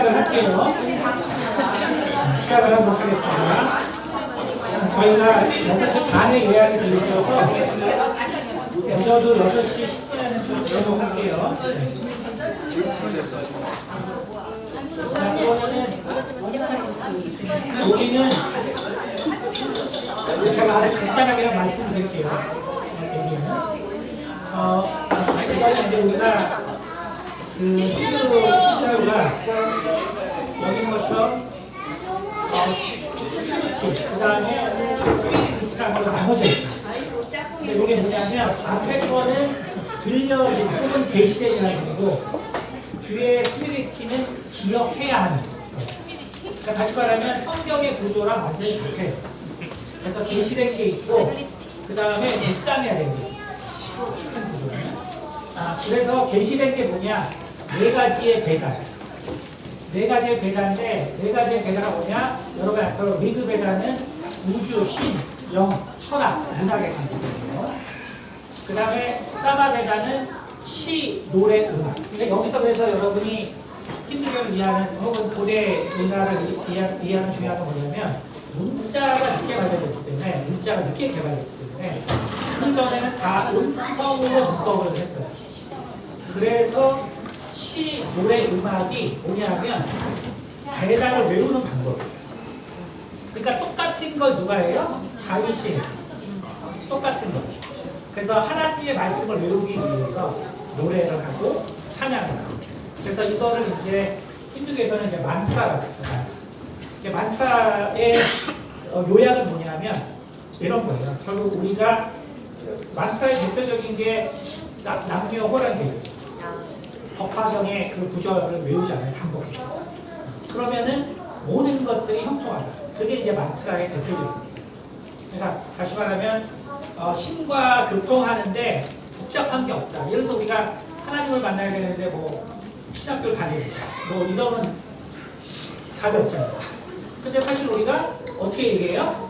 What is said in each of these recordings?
시작을 할게요. 시작을 하도록 하겠습니다. 저희가 6시 반에 예약이 되어 있어서 늦어도 6시 10분에는 좀 들어오도록 할게요. 자, 그러면은 여기는 제가 아주 간단하게 말씀드릴게요. 이거는 이제 우리가 그 시나리오가 여기 것처럼 그 다음에 스피릿이라는 걸로 나눠져 있어요. 근데 이게 뭐냐면 앞에 거는 들려진 혹은 계시되는 거고 뒤에 스피릿키는 기억해야 하는 거예요. 그러니까 다시 말하면 성경의 구조랑 완전히 같아요. 그래서 계시된 게 있고 그 다음에 묵상해야 되는 게 있어요. 그래서 계시된 게 뭐냐? 네 가지의 배달. 네 가지의 배달인데 네 가지의 배달은 뭐냐? 여러분 앞으로 리그 배달은 우주, 신, 영, 철학, 문학의 관계거든요. 그 다음에 사마 배달은 시, 노래, 음악. 근데 여기서 그래서 여러분이 힌두교를 이해하는 혹은 고대 문화를 이해하는 중요한 건 뭐냐면 문자가 늦게 발달됐기 때문에 문자가 늦게 개발됐기 때문에 그 전에는 다 음성으로 문법을 했어요. 그래서 시, 노래, 음악이 뭐냐면 배달을 외우는 방법이에요. 그러니까 똑같은 걸 누가 해요? 다윗이 똑같은 거. 그래서 하나님의 말씀을 외우기 위해서 노래를 하고 찬양을 하고. 그래서 이거를 이제 힌두교에서는 이제 만트라라고 해요. 만트라의 요약은 뭐냐면 이런 거예요. 결국 우리가 만트라의 대표적인 게 남녀호랑개예요. 법화경의 그 구절을 외우잖아요. 반복해서. 그러면은 모든 것들이 형통하다. 그게 이제 만트라의 대표적인. 그러니까 다시 말하면 신과 교통하는데 복잡한 게 없다. 예를 들어서 우리가 하나님을 만나야 되는데 뭐 신학교를 다니는 뭐 이러면 답이 없잖아요. 근데 사실 우리가 어떻게 얘기해요?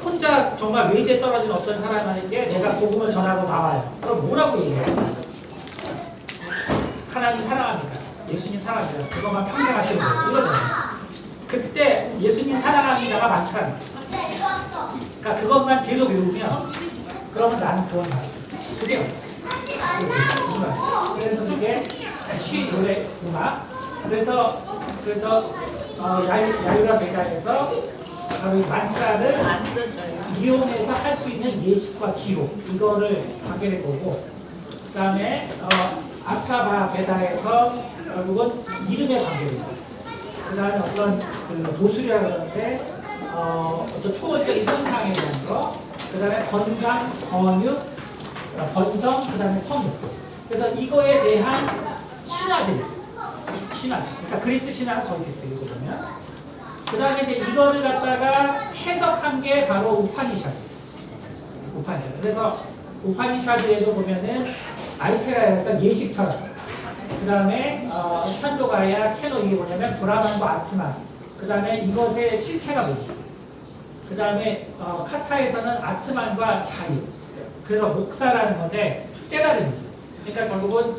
혼자 정말 외지에 떨어진 어떤 사람에게 내가 복음을 전하고 나와요. 그럼 뭐라고 얘기해요? 하나님 사랑합니다. 예수님 사랑합니다. 그것만 평생 하시는 거예요. 이거잖아요. 그때 예수님 사랑합니다가 많잖아요. 그러니까 그것만 계속 외우면 그러면 나는 그건 말이죠. 그게 없어요. 그래서 이게 시, 노래, 음악. 그래서 야유라 베다에서 만트라를 이용해서 할 수 있는 예식과 기록 이거를 하게 될 거고 그 다음에 아타바 베다에서 결국은 이름의 관계입니다. 그 다음에 어떤 그 도술이라고 하는데 어떤 초월적인 현상에 대한 거, 그 다음에 건강, 권유, 번성, 그 다음에 성유. 그래서 이거에 대한 신화들, 그러니까 그리스 신화는 거기 있어요. 이거 보면. 그 다음에 이제 이거를 갖다가 해석한 게 바로 우파니샤드. 그래서 우파니샤드에도 보면은 알테라에서 예식처럼, 그 다음에 샨도가야, 케노 이게 뭐냐면 브라만과 아트만, 그 다음에 이것의 실체가 뭐지? 그 다음에 카타에서는 아트만과 자유. 그래서 목사라는 건데 깨달음이죠. 그러니까 결국은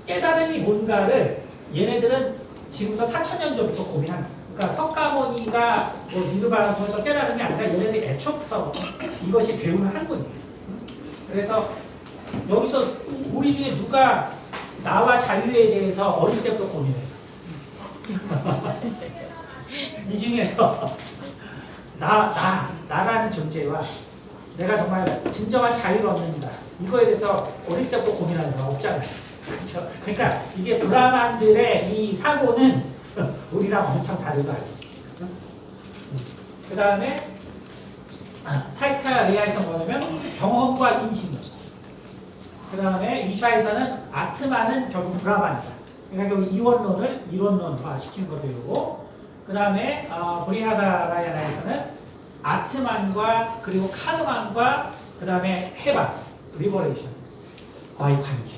깨달음이 뭔가를 얘네들은 지금부터 4,000년 전부터 고민합니다. 그러니까 석가모니가 뭐 니르바나에서 깨달음이 아니라 얘네들이 애초부터 이것이 배우는 학문이에요. 그래서 여기서 우리 중에 누가 나와 자유에 대해서 어릴 때부터 고민해요? 이 중에서 나라는 존재와 내가 정말 진정한 자유를 얻는다. 이거에 대해서 어릴 때부터 고민하는 사람 없잖아요. 그렇죠? 그러니까 이게 브라만들의 이 사고는 우리랑 엄청 다른 거 같습니다. 그 다음에 타이타레아에서 뭐냐면 경험과 인식력. 그 다음에 이샤에서는 아트만은 결국 브라만이다. 그러니까 결국 이론론화 시키는 거 배우고 그 다음에 브리하다라야나에서는 아트만과 그리고 카르만과 그 다음에 해방, 리버레이션과의 관계.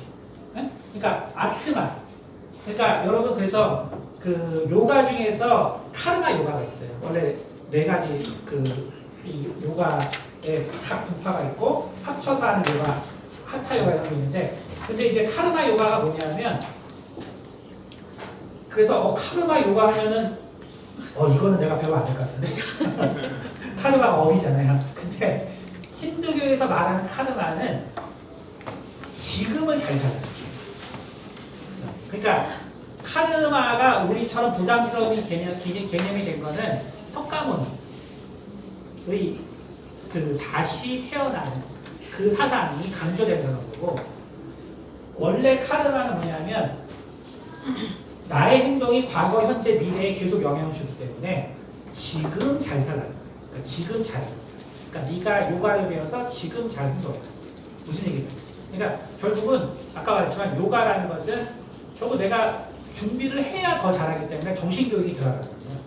네? 그러니까 아트만. 그러니까 여러분 그래서 그 요가 중에서 카르마 요가가 있어요. 원래 네 가지 이 요가의 각 분파가 있고 합쳐서 하는 요가, 하타 요가 이런 게 있는데, 근데 이제 카르마 요가가 뭐냐면 그래서 카르마 요가 하면은 이거는 내가 배우면 안 될 것 같은데. 카르마가 업이잖아요. 근데 힌두교에서 말하는 카르마는 지금을 잘 살아요. 그러니까 카르마가 우리처럼 부담스러운 개념이 된 거는 석가모니의 그 다시 태어나는 그 사상이 강조되는 거고, 원래 카르마는 뭐냐면 나의 행동이 과거, 현재, 미래에 계속 영향을 주기 때문에 지금 잘 살아야 돼. 그러니까 지금 잘. 그러니까 네가 요가를 배워서 지금 잘 행동해. 무슨 얘기인지. 그러니까 결국은 아까 말했지만 요가라는 것은 결국 내가 준비를 해야 더 잘하기 때문에 정신교육이 들어가거든요.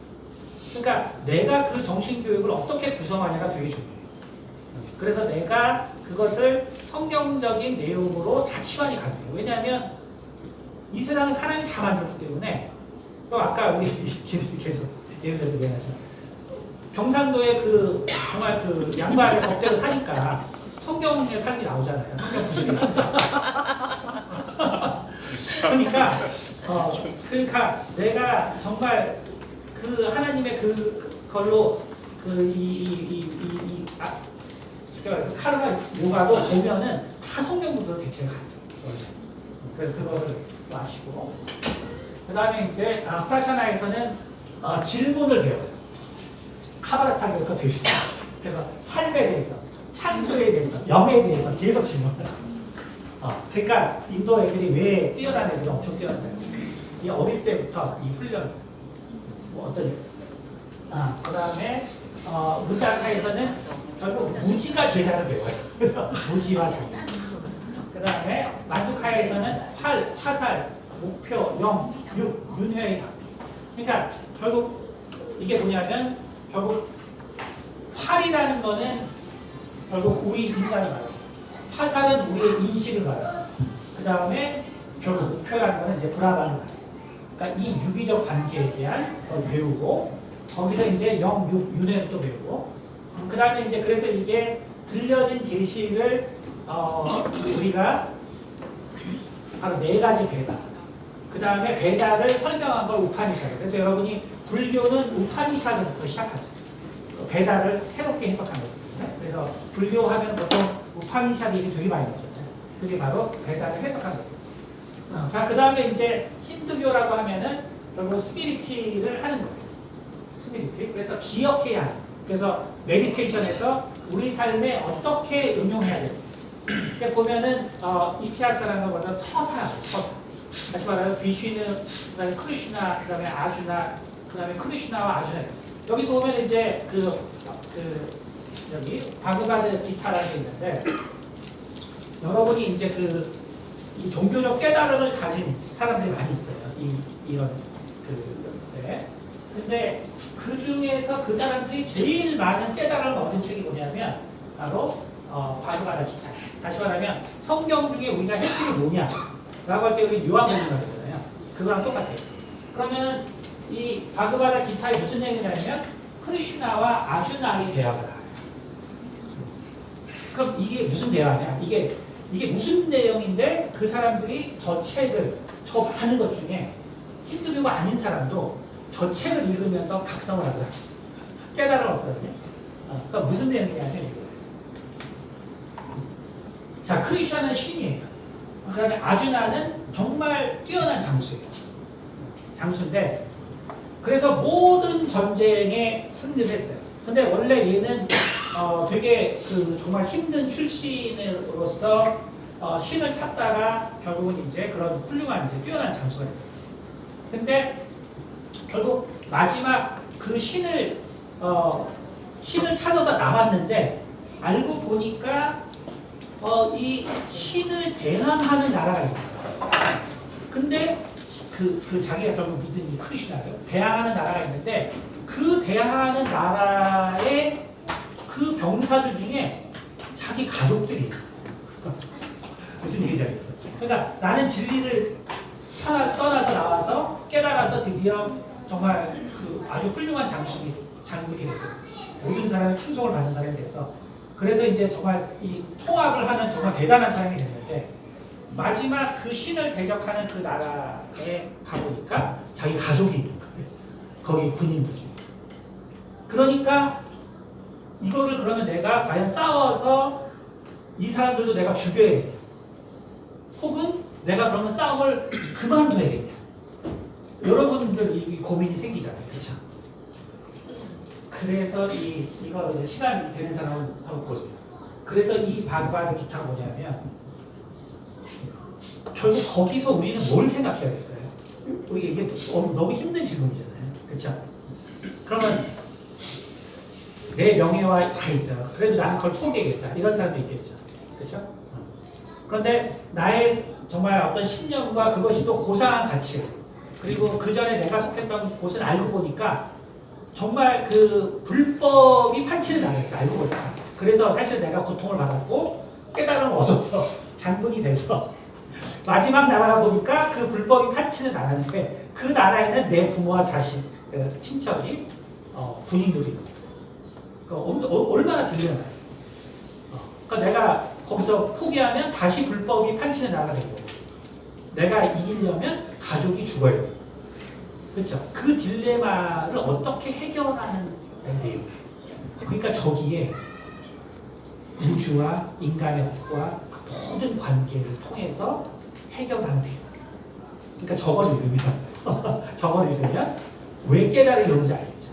그러니까 내가 그 정신교육을 어떻게 구성하냐가 되게 중요해요. 그래서 내가 그것을 성경적인 내용으로 다 치환이 가능해요. 왜냐하면 이 세상은 하나님이 다 만들었기 때문에, 아까 우리 계속 예를 들어서 얘기하지만 경상도에 그 정말 그 양반의 법대로 사니까 성경의 삶이 나오잖아요. 성경 구절이 그러니까 내가 정말 그 하나님의 그걸로 그래서 카르마 요가도 보면은 다 성경으로 대체가 가요. 그래서 그거를 아시고, 그 다음에 이제 프라샤나에서는 질문을 배워요. 카바라타가 이렇게 되어 있어요. 그래서 삶에 대해서, 창조에 대해서, 영에 대해서 계속 질문을. 그러니까 인도 애들이 왜 뛰어난 애들이 엄청 뛰어난지 이 어릴 때부터 이 훈련, 어떤 그 다음에 무다카에서는 결국 무지가 제자를 배워요. 그래서 무지와 자기. 그 다음에 만두카에서는 화살, 목표, 영, 육, 윤회의 다. 그러니까 결국 이게 뭐냐면 결국 활이라는 거는 결국 우리 인간이 말해요. 화살은 우리의 인식을 말해요. 그 다음에 결국 목표라는 거는 이제 브라바를 말해요. 그러니까 이 유기적 관계에 대한 걸 배우고, 거기서 이제 영, 육, 윤회를 또 배우고, 그 다음에 이제 그래서 이게 들려진 계시를 우리가 바로 4가지 베다. 그 다음에 베다를 설명한 걸 우파니샤드. 그래서 여러분이 불교는 우파니샤드부터 시작하죠. 베다를 새롭게 해석한 거거든요. 그래서 불교하면 보통 우파니샤드 얘기 되게 많이 나오잖아요. 그게 바로 베다를 해석한 거예요. 자, 그 다음에 이제 힌두교라고 하면은 결국 스피리티를 하는 거예요. 스피리티. 그래서 기억해야 해요. 그래서 메디테이션에서 우리 삶에 어떻게 응용해야 돼요. 이렇게 보면은 이티아스라는 것보다 서사. 다시 말하면 비슈는, 그 다음에 크리슈나, 그 다음에 아주나, 그 다음에 크리슈나와 아주나. 여기서 보면 이제 여기 바그바드 기타라는 게 있는데, 여러분이 이제 이 종교적 깨달음을 가진 사람들이 많이 있어요. 이런 근데 그 중에서 그 사람들이 제일 많은 깨달음을 얻은 책이 뭐냐면 바로 바그바드 기타. 다시 말하면 성경 중에 우리가 핵심이 뭐냐라고 할 때 우리 요한복음이라고 하잖아요. 그거랑 똑같아요. 그러면 이 바그바드 기타에 무슨 얘기냐면 크리슈나와 아주나의 대화가 나와요. 그럼 이게 무슨 대화냐? 이게 무슨 내용인데 그 사람들이 저 책을, 저 많은 것 중에 힌두교가 아닌 사람도 저 책을 읽으면서 각성을 하거든요. 깨달음을 얻거든요. 그러니까 무슨 내용이냐면 이거예요. 자, 크리슈나는 신이에요. 그 다음에 아주나는 정말 뛰어난 장수예요. 장수인데, 그래서 모든 전쟁에 승리를 했어요. 근데 원래 얘는 되게 정말 힘든 출신으로서 신을 찾다가 결국은 이제 그런 훌륭한 이제 뛰어난 장수가 됐어요. 근데 결국 마지막 그 신을 찾아서 나왔는데 알고 보니까 이 신을 대항하는 나라가 있는 거예요. 근데 자기가 결국 믿은 이 크리슈나를 대항하는 나라가 있는데, 그 대항하는 나라의 그 병사들 중에 자기 가족들이 있어요. 무슨 얘기인지 알겠죠? 그러니까 나는 진리를 떠나서 나와서 깨달아서 드디어 정말 아주 훌륭한 장군이 되고 모든 사람이 찬송을 받은 사람이 돼서, 그래서 이제 정말 이 통합을 하는 정말 대단한 사람이 됐는데, 마지막 그 신을 대적하는 그 나라에 가보니까 자기 가족이 있는 거예요. 거기 군인들 중에서. 그러니까 이거를 그러면 내가 과연 싸워서 이 사람들도 내가 죽여야겠냐? 혹은 내가 그러면 싸움을 그만둬야겠냐? 여러분들 이 고민이 생기잖아요. 그렇죠? 그래서 이거 이제 시간 되는 사람은 한번 보세요. 그래서 이 바그바드 기타가 뭐냐면 결국 거기서 우리는 뭘 생각해야 될까요? 이게 너무 힘든 질문이잖아요. 그렇죠? 그러면 내 명예와 다 있어요. 그래도 나는 그걸 포기하겠다. 이런 사람도 있겠죠. 그렇죠? 그런데 나의 정말 어떤 신념과 그것이 또 고상한 가치예요. 그리고 그 전에 내가 속했던 곳을 알고 보니까 정말 그 불법이 판치는 나라였어요. 알고 보니까. 그래서 사실 내가 고통을 받았고 깨달음을 얻어서 장군이 돼서 마지막 나라가 보니까 그 불법이 판치는 나라인데 그 나라에는 내 부모와 자식, 친척이 군인들이 얼마나 들리나요? 그러니까 내가 거기서 포기하면 다시 불법이 판치는 나라가 되고 내가 이기려면 가족이 죽어요. 그렇죠? 그 딜레마를 어떻게 해결하는 내용. 그러니까 저기에 우주와 인간의 법과 그 모든 관계를 통해서 해결하는 내용. 그러니까 저걸 읽으면 저걸 읽으면 왜 깨달음이 오는지 알겠죠?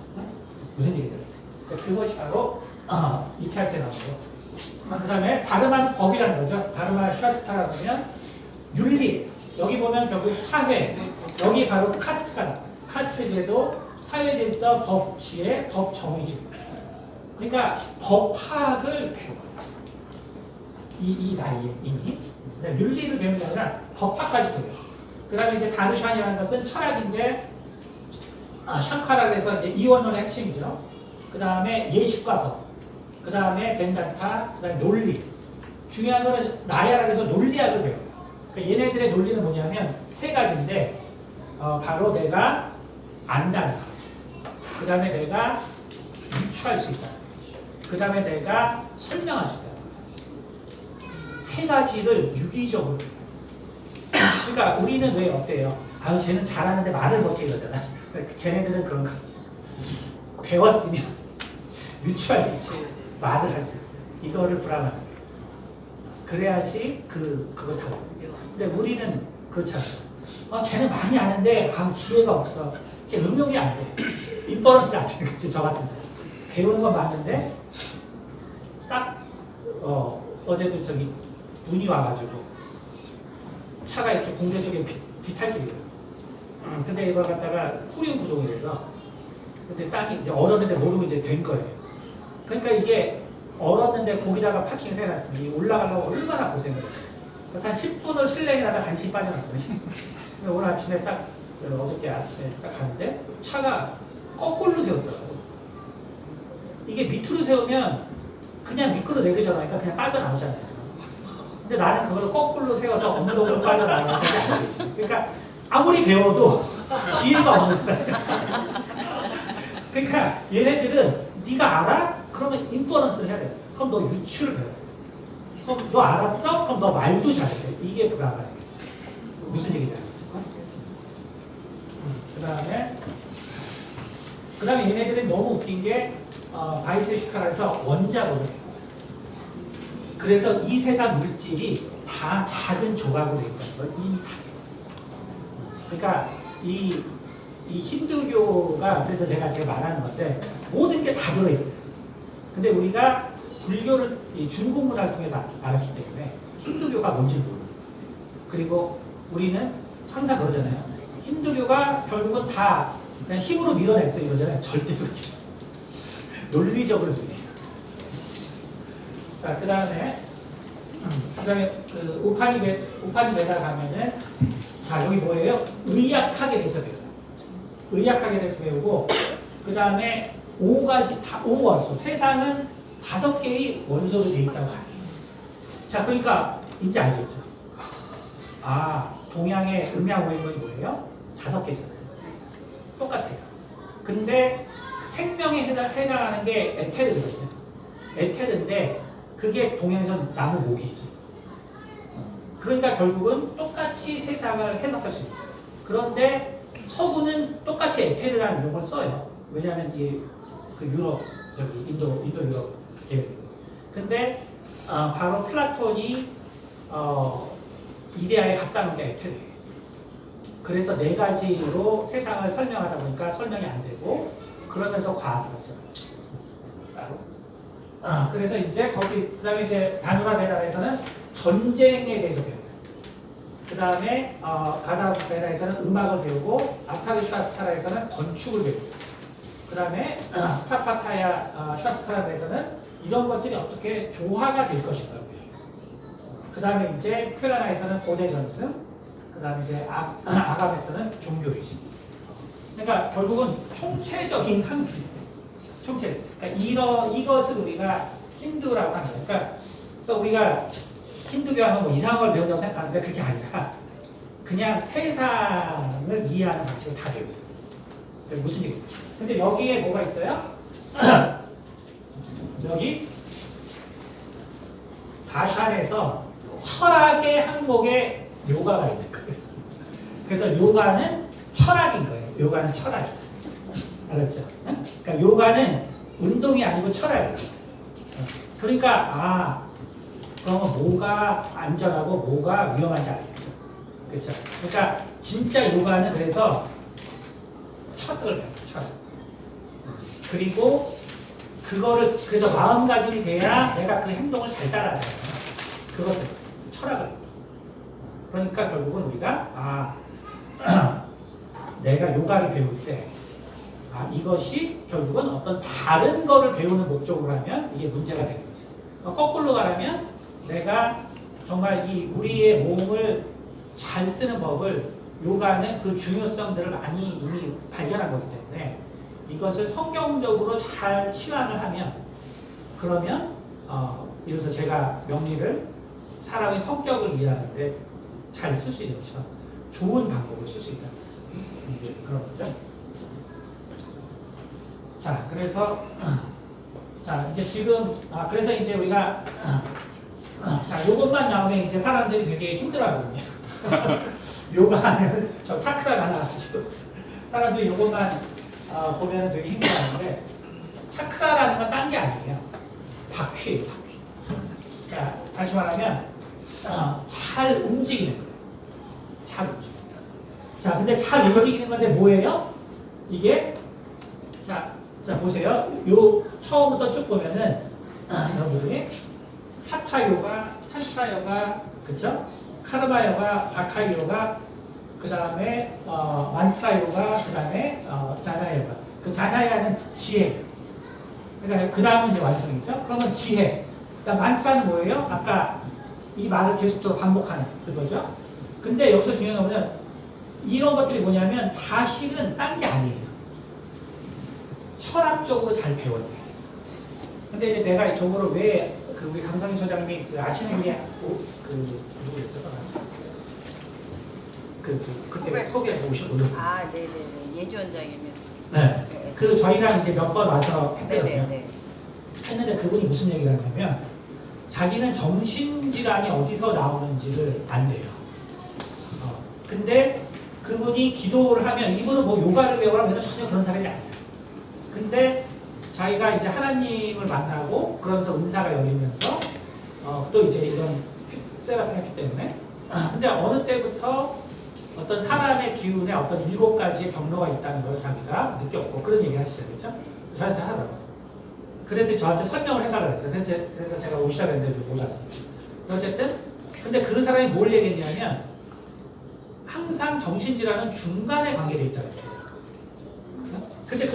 무슨 얘기인지 알겠죠? 그것이 바로 이케아스에 나오고 그 다음에 다르만 법이라는 거죠. 다르만 슈아스타라고 하면 윤리. 여기 보면 결국 사회. 여기 바로 카스트가 나와요. 카스트 제도, 사회 질서, 법치의 법 정의지. 그러니까 법 파악을 배워요. 이 나이에 이미 윤리를 배우는 게 아니라 법 파악까지 배워요. 그 다음에 이제 다르샨이라는 것은 철학인데 샹카라 그래서 이제 이원론의 핵심이죠. 그 다음에 예식과 법. 그 다음에 벤다타, 그 다음에 논리. 중요한 거는 나야라 그래서 논리학을 배워요. 그러니까 얘네들의 논리는 뭐냐면 세 가지인데 바로 내가 안다는 거. 그 다음에 내가 유추할 수 있다. 그 다음에 내가 설명할 수 있다. 세 가지를 유기적으로. 그러니까 우리는 왜 어때요? 아유 쟤는 잘하는데 말을 못해 이러잖아. 걔네들은 그런 거. 배웠으면 유추할 수 있죠. 말을 할 수 있어요. 이거를 불안하다. 그래야지 그걸 다. 근데 우리는 그렇잖아요. 쟤는 많이 아는데 지혜가 없어. 이게 응용이 안 돼. 인퍼런스가 안 되는 거지. 저 같은 사람. 배우는 건 맞는데 딱 어제도 저기 눈이 와가지고 차가 이렇게 공대 쪽에 비탈길이에요. 근데 이걸 갖다가 후륜 구동이 돼서 근데 땅이 이제 얼었는데 모르고 이제 된 거예요. 그러니까 이게 얼었는데 거기다가 파킹을 해놨으니 올라가려고 얼마나 고생을 해요. 그래서 한 10분을 실내에 나가 간신히 빠져나왔거든요. 근데 오늘 아침에 어저께 아침에 딱 가는데 차가 거꾸로 세웠더라고요. 이게 밑으로 세우면 그냥 미끄러 내리잖아. 그러니까 그냥 빠져나오잖아요. 근데 나는 그걸 거꾸로 세워서 엉덩이로 빠져나가는 게 안 되지. 그러니까 아무리 배워도 지혜가 없는 사람. 그러니까 얘네들은 네가 알아? 그러면 인퍼런스를 해야 돼. 그럼 너 유추를 배워. 그럼 너 알았어? 그럼 너 말도 잘해. 이게 불안해. 무슨 얘기냐? 그 다음에 얘네들은 너무 웃긴 게 바이세슈카라서 원자로를 해요. 그래서 이 세상 물질이 다 작은 조각으로 되어 있다는 걸 이미 다 해요. 그러니까 이 힌두교가 그래서 제가 말하는 건데 모든 게 다 들어있어요. 근데 우리가 불교를 중국 문화를 통해서 알았기 때문에 힌두교가 뭔지 모르고 그리고 우리는 항상 그러잖아요. 힌두교가 결국은 다 그냥 힘으로 밀어냈어요 이러잖아요. 절대 그렇게 논리적으로 밀어요. 자, 그 다음에 그 우파니베다 가면은 자 여기 뭐예요? 의학학에 대해서 배워요. 의학학에 대해서 배우고 그 다음에 5 원소 세상은 5개의 원소로 되어 있다고 할게요. 자 그러니까 이제 알겠죠? 동양의 음양오행론이 뭐예요? 5개잖아요. 똑같아요. 근데 생명에 해당하는 게 에테르거든요. 에테르인데 그게 동양에서는 나무 목이지. 그러니까 결국은 똑같이 세상을 해석할 수 있어요. 그런데 서구는 똑같이 에테르라는 용어를 써요. 왜냐하면 이 그 유럽 저기 인도 유럽 계열. 근데 바로 플라톤이 이데아에 갖다 놓은 게 에테르예요. 그래서 네 가지로 세상을 설명하다 보니까 설명이 안 되고 그러면서 과학이 왔죠. 그래서 이제 거기 그다음에 이제 다누라 베다에서는 전쟁에 대해서 배워요. 그다음에 가다 베다에서는 음악을 배우고 아타리샤스타라에서는 건축을 배우고 그다음에 스타파타야 샤스타라에서는 이런 것들이 어떻게 조화가 될 것인가. 그다음에 이제 퀘라나에서는 고대 전승, 그다음에 이제 아감에서는 종교의식. 그러니까 결국은 총체적인 한글, 총체. 그러니까 이것을 우리가 힌두라고 하는 거예요. 그러니까 그래서 우리가 힌두교 하면 뭐 이상한 걸 배운다고 생각하는데 그게 아니라 그냥 세상을 이해하는 방식을 다 배워요. 무슨 얘기예요? 근데 여기에 뭐가 있어요? 여기 다샨에서 철학의 항목에 요가가 있는 거예요. 그래서 요가는 철학인 거예요. 요가는 철학이에요. 알았죠? 그러니까 요가는 운동이 아니고 철학이에요. 그러니까 그러면 뭐가 안전하고 뭐가 위험한지 알겠죠. 그렇죠? 그러니까 진짜 요가는 그래서 철학을 배워요. 철학. 그리고 그거를 그래서 마음가짐이 돼야 내가 그 행동을 잘 따라하잖아요. 그것들 철학을. 그러니까 결국은 우리가 내가 요가를 배울 때 이것이 결국은 어떤 다른 거를 배우는 목적으로 하면 이게 문제가 되는 거죠. 거꾸로 가라면 내가 정말 이 우리의 몸을 잘 쓰는 법을 요가는 그 중요성들을 많이 이미 발견한 거기 때문에 이것을 성경적으로 잘 치환을 하면 그러면 이래서 제가 명리를 사람의 성격을 이해하는데 잘 쓸 수 있는 것처럼 좋은 방법을 쓸 수 있다는 거죠. 그런 거죠. 자, 그래서 이제 지금 그래서 이제 우리가 자, 요것만 나오면 이제 사람들이 되게 힘들어하거든요. 요가하면 저 차크라가 나와가지고 사람들이 요것만 보면 되게 힘들어하는데 차크라라는 건 딴 게 아니에요. 바퀴예요, 바퀴. 자, 다시 말하면 잘 움직이는 거예요. 잘 움직이는 거예요. 자, 근데 잘 움직이는 건데 뭐예요? 이게 자 보세요. 요 처음부터 쭉 보면은 여러분이 하타 요가, 탄트라 요가, 그렇죠? 카르마 요가, 바카 요가, 그 다음에 만트라 요가, 그 다음에 자나 요가. 그 자나야는 지혜. 그러니까 그 다음은 이제 완성이죠. 그러면 지혜. 그다음 만트라는 뭐예요? 아까 이 말을 계속적으로 반복하는 그거죠. 근데 여기서 중요한 건 뭐냐면 이런 것들이 뭐냐면 다 실은 딴 게 아니에요. 철학적으로 잘 배웠대. 근데 이제 내가 저거를 왜 우리 강상희 소장님이 아시는 분이 누구였죠? 그때 소개해서 오셨고. 네네네. 예주 원장이면. 네. 저희랑 이제 몇 번 와서 했거든요. 네네네. 했는데 그분이 무슨 얘기를 하냐면 자기는 정신질환이 어디서 나오는지를 안 돼요. 근데 그분이 기도를 하면 이분은 뭐 요가를 배우라면 전혀 그런 사람이 아니에요. 근데 자기가 이제 하나님을 만나고 그러면서 은사가 열리면서 또 이제 이런 세라핀 했기 때문에 근데 어느 때부터 어떤 사람의 기운에 어떤 7가지의 경로가 있다는 걸 자기가 느꼈고 그런 얘기 하시죠. 그렇죠? 저한테 하라고. 그래서 저한테 설명을 해달라고 했어요. 그래서 제가 오시라고 했는데 몰랐어요. 어쨌든 근데 그 사람이 뭘 얘기했냐면 항상 정신질환은 중간에 관계되어 있다고 했어요. 근데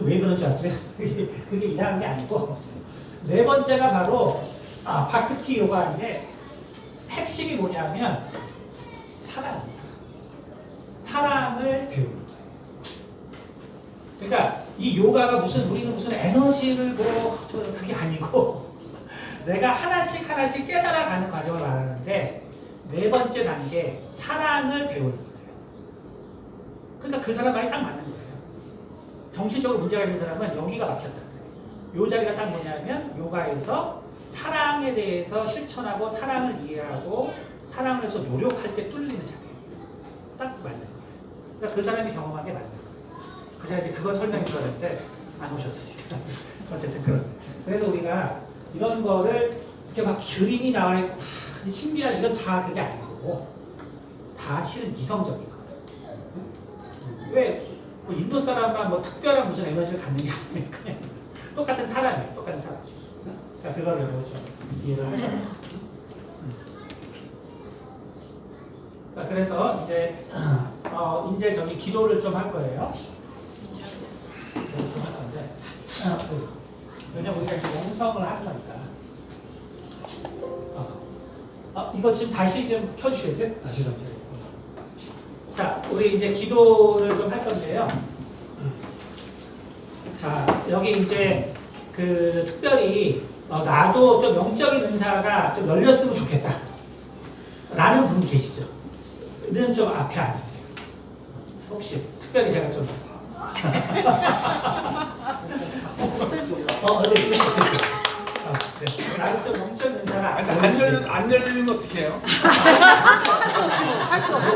왜 그런지 아세요? 그게 이상한 게 아니고 네 번째가 바로 바크티 요가인데 핵심이 뭐냐면 사랑이에요. 사랑을 배우는 거예요. 그러니까 이 요가가 우리는 무슨 에너지를 그게 아니고 내가 하나씩 깨달아가는 과정을 말하는데 네 번째 단계 사랑을 배우는 거예요. 그러니까 그 사람 말이 딱 맞는 거예요. 정신적으로 문제가 있는 사람은 여기가 막혔다는 거예요. 요 자리가 딱 뭐냐면 요가에서 사랑에 대해서 실천하고 사랑을 이해하고 사랑을 해서 노력할 때 뚫리는 자리예요. 딱 맞는 거예요. 그러니까 그 사람이 경험한 게 맞는 거예요. 그래서 이제 그걸 설명해 줘야 되는데 안 오셨으니까. 어쨌든 그래서 우리가 이런 거를 이렇게 막 그림이 나와 있고 신비한 이건 다 그게 아니고 다 실은 이성적인 거예요. 왜? 뭐 인도 사람만 뭐 특별한 무슨 에너지를 갖는 게 아니니까 똑같은 사람이에요. 똑같은 사람. 그러니까 그거를 좀 이해를 하셔야 돼요. 자, 그래서 이제 이제 저기 기도를 좀 할 거예요. 기도를 좀 할 건데, 왜냐면 우리가 이제 영성을 하는 거니까. 이거 지금 다시 좀 켜주시겠어요? 이거 지금. 자, 우리 이제 기도를 좀 할 건데요. 자, 여기 이제 그 특별히 나도 좀 영적인 은사가 좀 열렸으면 좋겠다. 라는 분 계시죠? 는 좀 앞에 앉으세요. 혹시 특별히 제가 좀 나도 좀 영적인 은사가 안 열리면 어떻게 해요? 할 수 없지 뭐. 할 수 없지.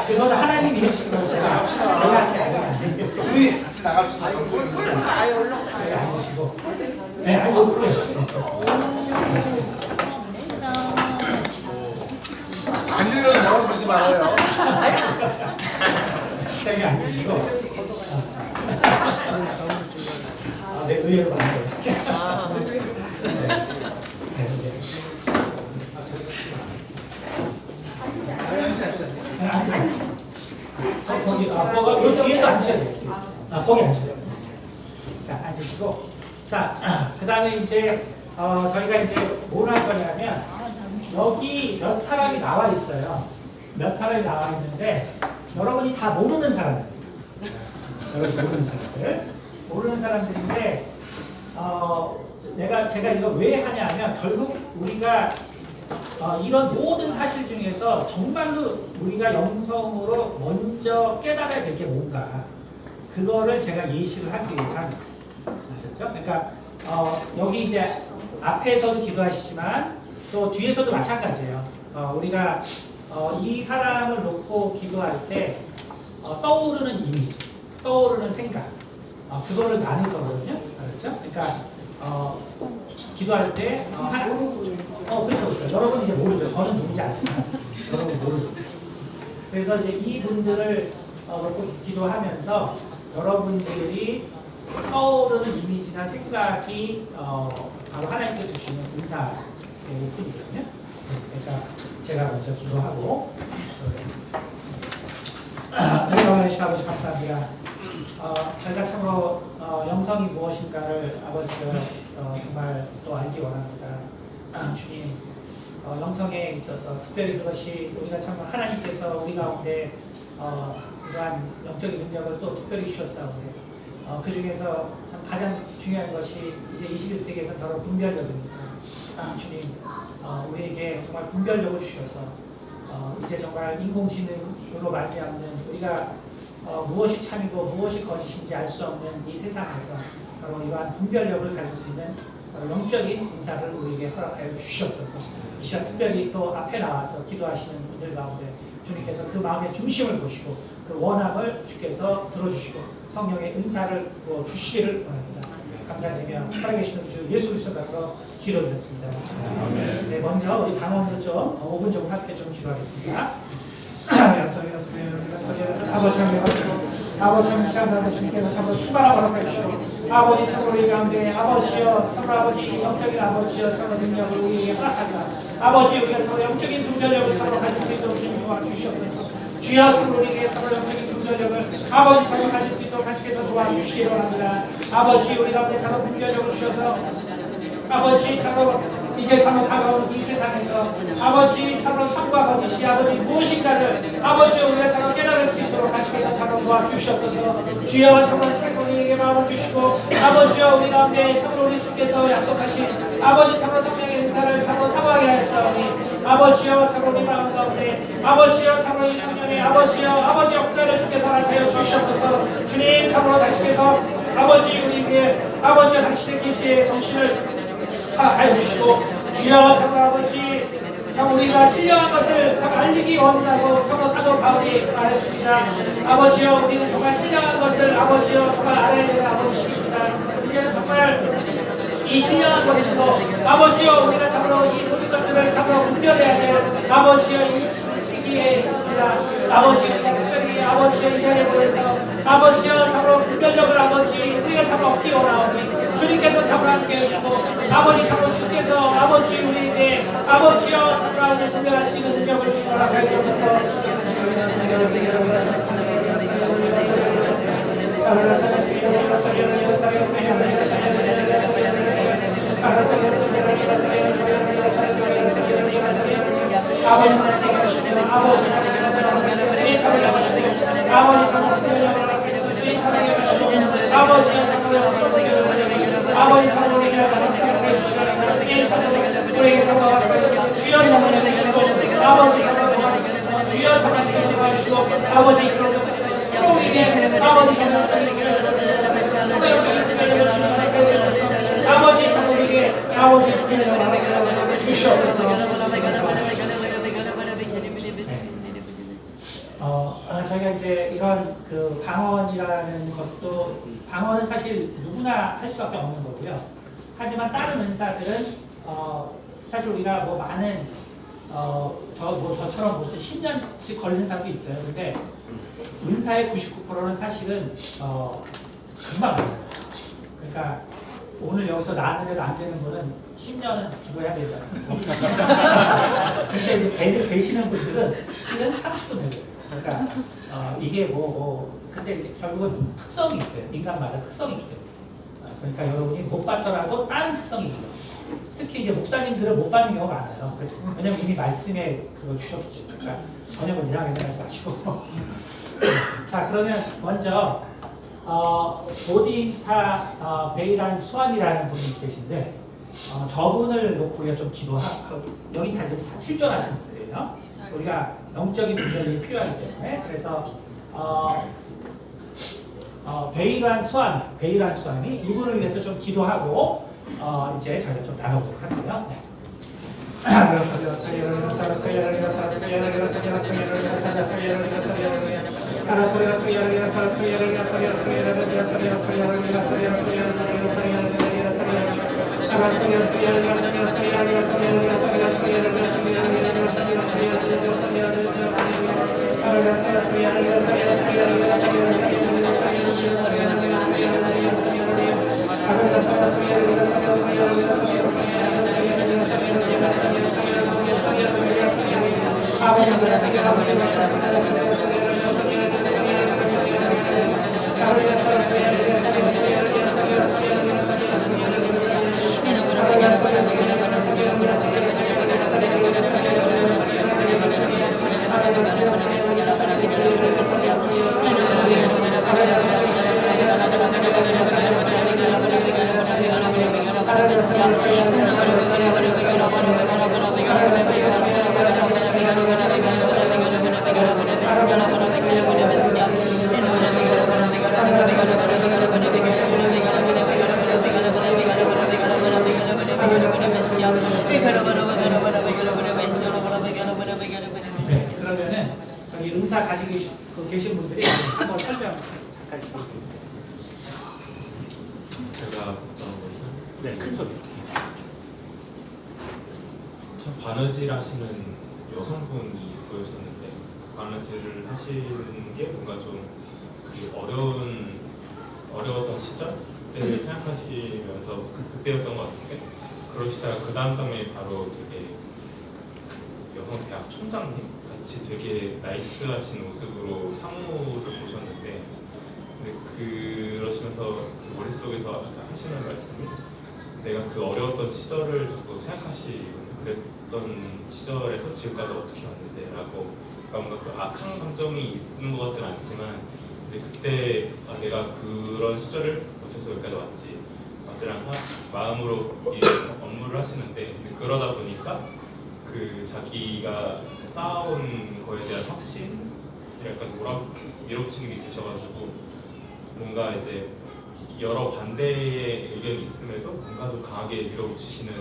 그거는 하나님이 해주신 거고 제가 하는 게 아니에요. 둘이 같이 나갑시다. 아예 올라가. 네, 앉으시고. 네, 아이고, 그래요. 안 열려서 뭐라 그러지 말아요. 여기 앉으시고. 네, 의외로 많아요. 거기 뒤에도 앉으셔야 돼요. 거기 앉으셔야 돼요. 자, 앉으시고. 자, 그 다음에 이제 저희가 이제 뭘 할 거냐면 여기 몇 사람이 나와 있어요. 몇 사람이 나와 있는데 여러분이 다 모르는 사람들이에요. 여러분 모르는 사람들. 모르는 사람들인데 제가 이거 왜 하냐면 결국 우리가 이런 모든 사실 중에서 정말로 우리가 영성으로 먼저 깨달아야 될 게 뭔가 그거를 제가 예시를 하기 위해서 합니다. 아셨죠? 그러니까 여기 이제 앞에서도 기도하시지만 또 뒤에서도 마찬가지예요. 우리가 이 사람을 놓고 기도할 때 떠오르는 이미지, 떠오르는 생각 그거를 나눌 거거든요. 그렇죠? 그러니까 기도할 때 그렇죠. 여러분 이제 모르죠. 저는 누군지 알지만 여러분 모르죠. 그래서 이제 이분들을 놓고 기도하면서 여러분들이 떠오르는 이미지나 생각이 바로 하나님께서 주시는 은사의 뿐이거든요. 그러니까 제가 먼저 기도하고 하나님 아버지 감사합니다. 저희가 참으로 영성이 무엇인가를 아버지가 정말 또 알기 원합니다. 주님, 영성에 있어서 특별히 그것이 우리가 참 하나님께서 우리 가운데 이러한 영적인 능력을 또 특별히 주셨사오니 그 중에서 참 가장 중요한 것이 이제 21세기에서 바로 분별력입니다. 주님, 우리에게 정말 분별력을 주셔서 이제 정말 인공지능으로 맞이하는 우리가 무엇이 참이고 무엇이 거짓인지 알 수 없는 이 세상에서 바로 이러한 분별력을 가질 수 있는 영적인 인사를 우리에게 허락하여 주시옵소서. 이 시간 특별히 또 앞에 나와서 기도하시는 분들 가운데 주님께서 그 마음의 중심을 보시고 그 원함을 주께서 들어주시고 성령의 은사를 부어 주시기를 원합니다. 감사드리며 살아계시는 주 예수 그리스도로 기도드렸습니다. 네, 먼저 우리 방언으로 좀 5분 정도 함께 좀 기도하겠습니다. 아버지 하나님 시간 나는 주님께서 참으로 충만하고 허락해 주시고 아버지 참으로 우리 가운데 아버지여 참으로 아버지 영적인 아버지여 참으로 능력을 우리에게 허락하사 아버지 우리가 참으로 영적인 분별력을 참으로 가질 수 있도록 주님 도와주시옵소서. 주여 참으로 우리에게 참으로 영적인 분별력을 아버지 참으로 가질 수 있도록 하나님께서 도와주시기 바랍니다. 아버지 우리 가운데 참으로 분별력을 주셔서 아버지 참으로 이제 참으로 다가오는 이 세상에서 아버지 참으로 참과 거짓이 아버지 무엇인가를 아버지 우리가 참으로 깨달을 수 있도록 하나님께서 참으로 도와주시옵소서. 주여 참으로 우리에게 마음을 주시고 아버지여 우리 가운데 참으로 우리 주께서 약속하신 아버지 참으로 성령의 은사를 참으로 사모하게 하였사오니 아버지여 참으로 우리 마음 가운데 아버지여 참으로 이 청년의 아버지여 아버지 역사를 주께서 허락하여 주시옵소서. 주님 참으로 당신께서 아버지 우리에게 아버지여 당신의 계시의 정신을 허락하여 주시고 주여 참으로 아버지 참 우리가 신령한 것을 참 알리기 원한다고 참으로 사도 바울이 말했습니다. 아버지여 우리는 정말 신령한 것을 아버지여 정말 알아야 되는 아버지십니다. 이제는 정말 이 신령한 것에서 아버지여 우리가 참으로 이 모든 것들을 참으로 분별해야 돼요. 아버지여 이 시기에 있습니다. 아버지여 특별히 아버지여 이 자리에 보내서 아버지여 참으로 분별력을 아버지 우리가 참으로 얻기 원하오니 주님께서 참으로 함께 해주시고 아버지 참으로 주께서 아버지 우리에게 아버지여 참으로 하나님 분별할 수 있는 능력을 주시라 하여주옵소서. 아버지 아버지 우리에게 주여 주시고 아버지 주여 주시고 아버지 서로에게 아버지 아버지 우리에게 아버지 주시옵소서. 저희가 이제 이런 그 방언이라는 것도 방언은 사실 누구나 할 수밖에 없는 거고요. 하지만 다른 은사들은 사실 우리가 뭐 많은 저처럼 무슨 10년씩 걸리는 사람도 있어요. 근데 은사의 99%는 사실은 금방 나요. 그러니까 오늘 여기서 나는데도 안 되는 분은 10년은 기도해야 되잖아요. 근데 이제 되시는 분들은 실은 30분 돼요. 그러니까 이게 근데 이제 결국은 특성이 있어요. 인간마다 특성이 있기 때문에. 그러니까 여러분이 못 받더라도 다른 특성이 있어요. 특히 이제 목사님들은 못 받는 경우가 많아요. 왜냐면 이미 말씀에 그거 주셨죠. 그러니까 전혀 이상하게 생각하지 마시고. 자, 그러면 먼저 보디타 베이란 수암이라는 분이 계신데 저분을 놓고 우리가 좀 기도하고 여기 다 지금 실존하신 분들이에요. 우리가 영적인 분별이 필요하기 때문에 그래서 베이란 수암이 이분을 위해서 좀 기도하고 이제 저희가 좀 나눠보도록 할게요. 네. 네, 그러면은 저기 은사 가지고 계신 분들이 한번 설명 잠깐 시켜드립니다. 제가 네, 큰 소리. 참 바느질 하시는 여성분이 보였었는데 그 바느질을 하시는 게 뭔가 좀 그 어려웠던 시절 그때를 생각하시면서 그때였던 것 같은데 그러시다가 그 다음 장면이 바로 되게 여성 대학 총장님 같이 되게 나이스하신 모습으로 사무를 보셨는데 근데 그러시면서 그 머릿속에서 하시는 말씀이 내가 그 어려웠던 시절을 자꾸 생각하시거든요. 그랬던 시절에서 지금까지 어떻게 왔는데 라고 뭔가 그 악한 감정이 있는 것 같지는 않지만 이제 그때 내가 그런 시절을 거쳐서 여기까지 왔지 맞지랑 마음으로 이 업무를 하시는데 그러다 보니까 그 자기가 쌓아온 거에 대한 확신 약간 밀어붙이는 게 있으셔가지고 뭔가 이제 여러 반대의 의견이 있음에도 뭔가 좀 강하게 밀어붙이시는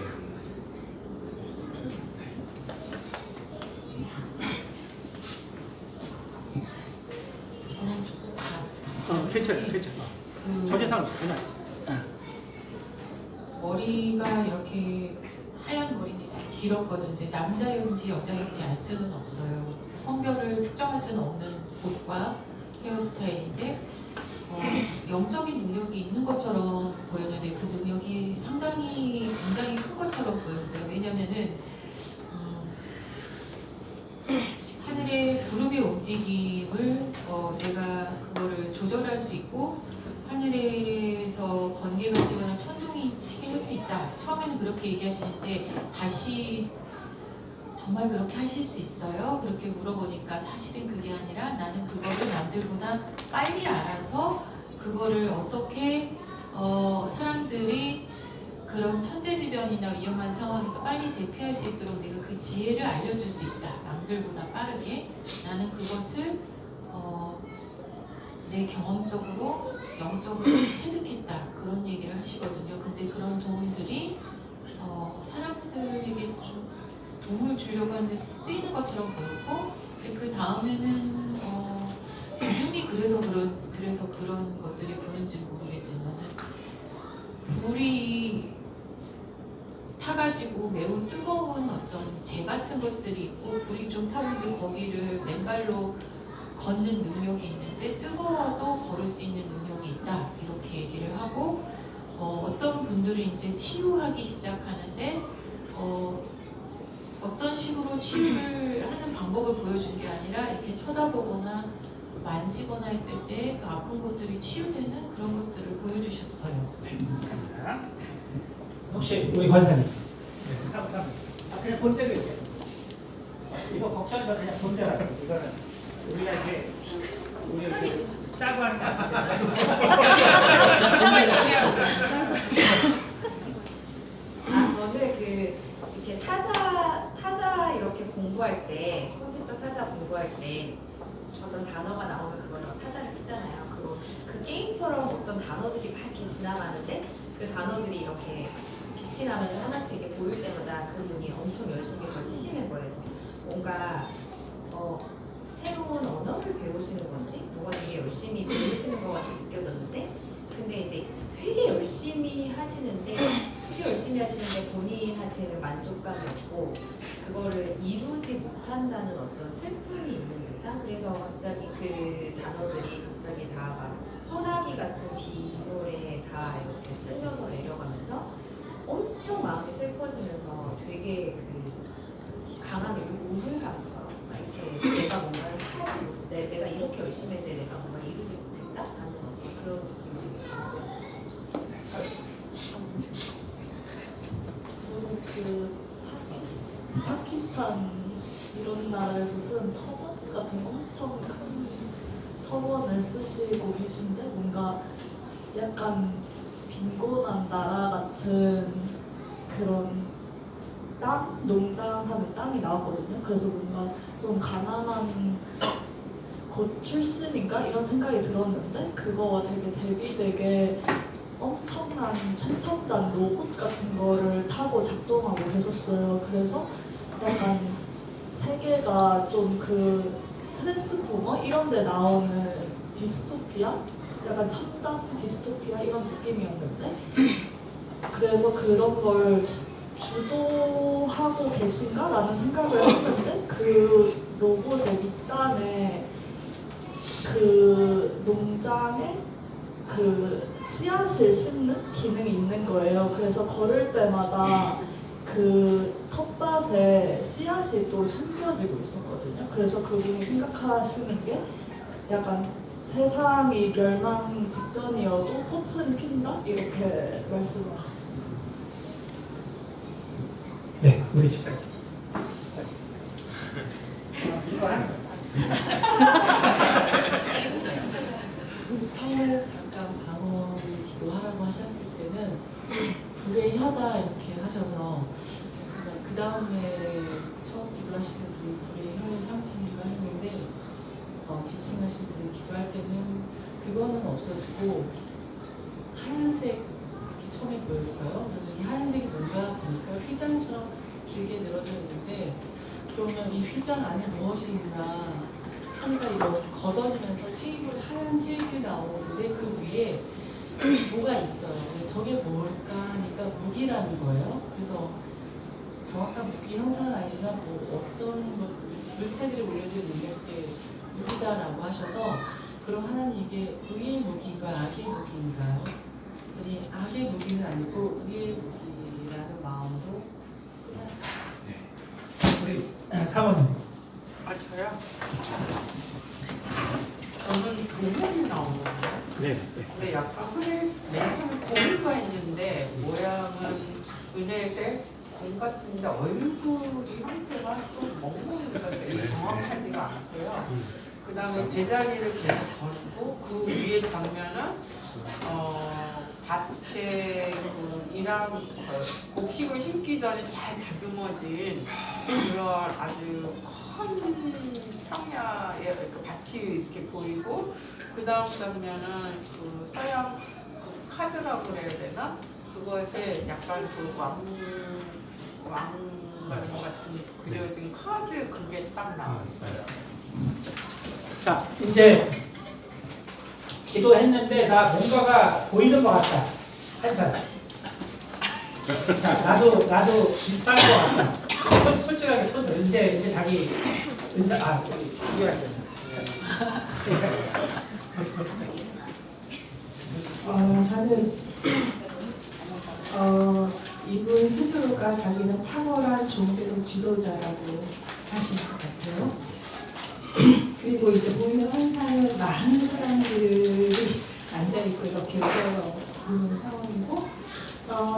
괜찮아요. 괜찮아. 전혀 상관없어. 그냥. 머리가 이렇게 하얀 머리는 이렇게 길었거든요. 근데 남자인지 여자인지 알 수는 없어요. 성별을 특정할 수는 없는 옷과 헤어스타일인데 영적인 능력이 있는 것처럼 보였는데 그 능력이 상당히 굉장히 큰 것처럼 보였어요. 왜냐면은 하늘의 구름의 움직임을 내가 그거를 조절할 수 있고 하늘에서 번개가 치거나 천둥이 치게 할 수 있다. 처음에는 그렇게 얘기하시는데 다시 정말 그렇게 하실 수 있어요? 그렇게 물어보니까 사실은 그게 아니라 나는 그거를 남들보다 빨리 알아서 그거를 어떻게 사람들이 그런 천재지변이나 위험한 상황에서 빨리 대피할 수 있도록 내가 그 지혜를 알려줄 수 있다. 남들보다 빠르게 나는 그것을 내 경험적으로 영적으로 체득했다. 그런 얘기를 하시거든요. 근데 그런 도움들이 사람들에게 좀 도움을 주려고 하는데 쓰이는 것처럼 보였고 그 다음에는 이름이 그래서 그런 것들이 보는지 모르겠지만 불이 타가지고 매우 뜨거운 어떤 재 같은 것들이 있고 불이 좀 타고 있는데 거기를 맨발로 걷는 능력이 있는데 뜨거워도 걸을 수 있는 능력이 있다 이렇게 얘기를 하고 어떤 분들은 이제 치유하기 시작하는데 어떤 식으로 치유를 하는 방법을 보여준 게 아니라 이렇게 쳐다보거나 만지거나 했을 때 그 아픈 것들이 치유되는 그런 것들을 보여주셨어요. 혹시 우리 권사님? 네, 3. 그냥 본대로 이렇게. 이거 걱정하지 마. 그냥 본대로 하세요. 이거는 우리가 이제 우리 짜고 하는 거 이상한 얘기하고 저는 이렇게 타자 이렇게 공부할 때 컴퓨터 타자 공부할 때 어떤 단어가 나오면 그걸 타자를 치잖아요. 그리고 그 게임처럼 어떤 단어들이 막 이렇게 지나가는데 그 단어들이 이렇게 빛이 나면 하나씩 이렇게 보일 때마다 그분이 엄청 열심히 그걸 치시는 거예요. 그래서 뭔가 새로운 언어를 배우시는 건지 뭔가 되게 열심히 배우시는 것 같이 느껴졌는데 근데 이제 되게 열심히 하시는데 본인한테는 만족감이 없고 그거를 이루지 못한다는 어떤 슬픔이 있는 듯한 그래서 갑자기 그 단어들이 갑자기 다 막 소나기 같은 비노래 다 이렇게 쓸려서 내려가면서 엄청 마음이 슬퍼지면서 되게 그 강한 우울감처럼 막 이렇게 내가 뭔가를 하지 못해 내가 이렇게 열심히 했는데 내가 뭔가 이루지 못했다라는 그런 느낌이 들었어요. 저는 그 파키스탄 이런 나라에서 쓴 터번 같은 엄청 큰 터번을 쓰시고 계신데 뭔가 약간 빈곤한 나라 같은 그런 땅? 농장하는 땅이 나왔거든요. 그래서 뭔가 좀 가난한 곳 출신인가? 이런 생각이 들었는데 그거와 되게 대비되게 엄청난 최첨단 로봇 같은 거를 타고 작동하고 계셨어요. 그래서 약간 세계가 좀 그 트랜스포머 이런 데 나오는 디스토피아? 약간 첨단 디스토피아 이런 느낌이었는데 그래서 그런 걸 주도하고 계신가라는 생각을 했는데 그 로봇의 밑단에 그 농장에 그 씨앗을 심는 기능이 있는 거예요. 그래서 걸을 때마다 그 텃밭에 씨앗이 또 심겨지고 있었거든요. 그래서 그분이 생각하시는 게 약간 세상이 멸망 직전이어도 꽃은 핀다? 이렇게 말씀을 하셨어요. 네, 우리 집사님. 처음에 잠깐 방언을 기도하라고 하셨을 때는 불의 혀다 이렇게 하셔서 그 다음에 처음 기도하시는 분이 불의 혀의 상징이기도 했는데 지칭하신 분이 기도할 때는 그거는 없어지고 하얀색이 처음에 보였어요. 그래서 이 하얀색이 뭔가 보니까 휘장처럼 길게 늘어져 있는데 그러면 이 휘장 안에 무엇이 있나 편의가 이렇게 걷어지면서 하얀 테이블이 나오는데 그 위에 뭐가 있어요. 그래서 저게 뭘까 하니까 무기라는 거예요. 그래서 정확한 무기 형상은 아니지만 뭐 어떤 물체들이 올려져 있는데 그게 무기다라고 하셔서 그럼 하나님 이게 의의 무기인가 악의 무기인가요? 그랬더니 악의 무기는 아니고 의의 무기라는 마음으로 끝났어요. 우리 사모님. 아 저요? 저는 동물이 나오는 거예요. 네. 근데 약간 맨 처음에 고리가 있는데 모양은 은혜색 공 같은데 얼굴이 형태가 좀 멍멍이가 정확하지가 않고요. 그 다음에 제자리를 계속 걸고 그 위에 장면은 밭에 그 일한 곡식을 심기 전에 잘 다듬어진 그런 아주 큰 평야의 그 밭이 이렇게 보이고 그 다음 장면은 그 서양 그 카드라고 그래야 되나? 그것에 약간 그 왕 같은 그려진 카드 그게 딱 나왔어요. 자, 이제 기도했는데 나 뭔가가 보이는 것 같다. 한 사람. 자, 나도 비슷한 것 같다. 솔직하게 손들어. 이제 자기 이게 하잖아. 저는 이분 스스로가 자기는 탁월한 종교로 지도자라고 하시는 것 같아요. 그리고 이제 보이는 환상은 많은 사람들이 앉아있고 이렇게 보는 상황이고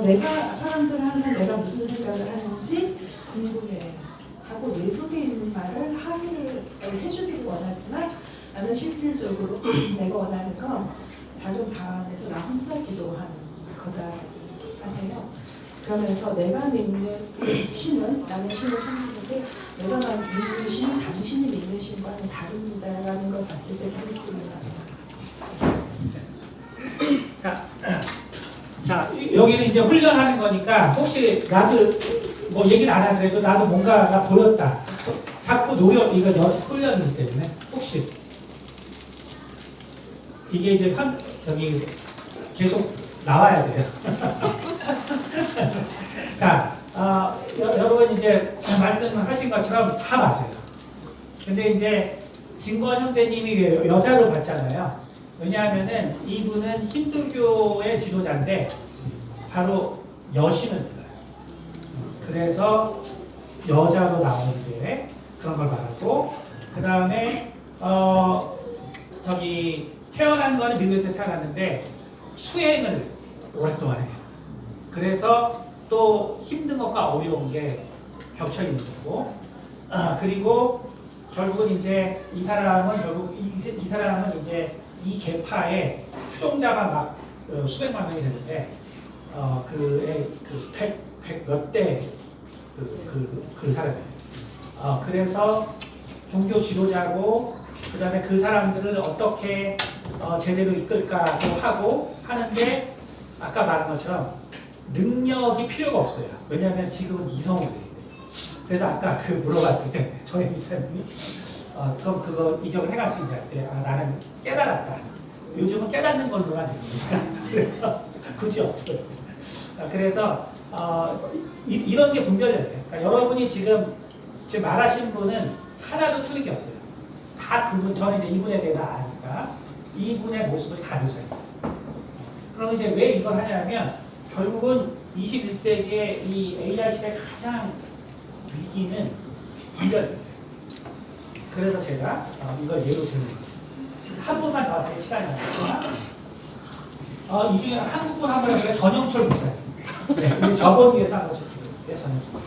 내가 사람들은 항상 내가 무슨 생각을 하는지 궁금해하고 내 속에 있는 말을 해주기를 원하지만 나는 실질적으로 내가 원하는 건 작은 방 안에서 나 혼자 기도하는 거다 하세요. 그러면서 내가 믿는 신은 나는 신을 섬기는데 내가 믿는 신은 당신이 믿는 신과는 다릅니다라는 걸 봤을 때 기쁨이 나요. 자, 여기는 이제 훈련하는 거니까 혹시 나도 뭐 얘기를 안 하더라도 나도 뭔가가 보였다. 자꾸 노력, 이거 연습 훈련이기 때문에 혹시 이게 이제 저기 계속 나와야 돼요. 자, 여러분 이제 말씀하신 것처럼 다 맞아요. 근데 이제 진권 형제님이 여자로 봤잖아요. 왜냐하면은 이분은 힌두교의 지도자인데 바로 여신을 믿어요. 그래서 여자로 나오는데 그런 걸 말하고 그 다음에 저기 태어난 거는 미국에서 태어났는데 수행을 오랫동안 해요. 그래서 또 힘든 것과 어려운 게 겹쳐 있는 거고 그리고 결국은 이제 이 사람은 이제 이 계파의 추종자가 막 수백만 명이 되는데 그의 몇 대 그 사람이에요. 그래서 종교 지도자고 그 다음에 그 사람들을 어떻게 제대로 이끌까도 하고 하는데 아까 말한 것처럼 능력이 필요가 없어요. 왜냐하면 지금은 이성으로 돼요. 그래서 아까 물어봤을 때 저희 이사님이 그럼 그거 이적을 해갈 수 있냐 때 나는 깨달았다. 요즘은 깨닫는 걸로만 됩니다. 그래서 굳이 없어요. 그래서 이런 게 분별돼요. 그러니까 여러분이 지금 말하신 분은 하나도 틀린 게 없어요. 다 그분, 저는 이제 이분에 대해 다 아니까 이분의 모습을 다 묘사해요. 그럼 이제 왜 이걸 하냐면 결국은 21세기의 이 AI 시대의 가장 위기는 분별입니다. 그래서 제가 이걸 예로 드는 거예요. 한 분만 더 할 시간이 남았지만 이 중에 한국분 한 분은 제가 전영철 목사님. 네, 우리 저번 위에서 한 거죠. 네, 전영철.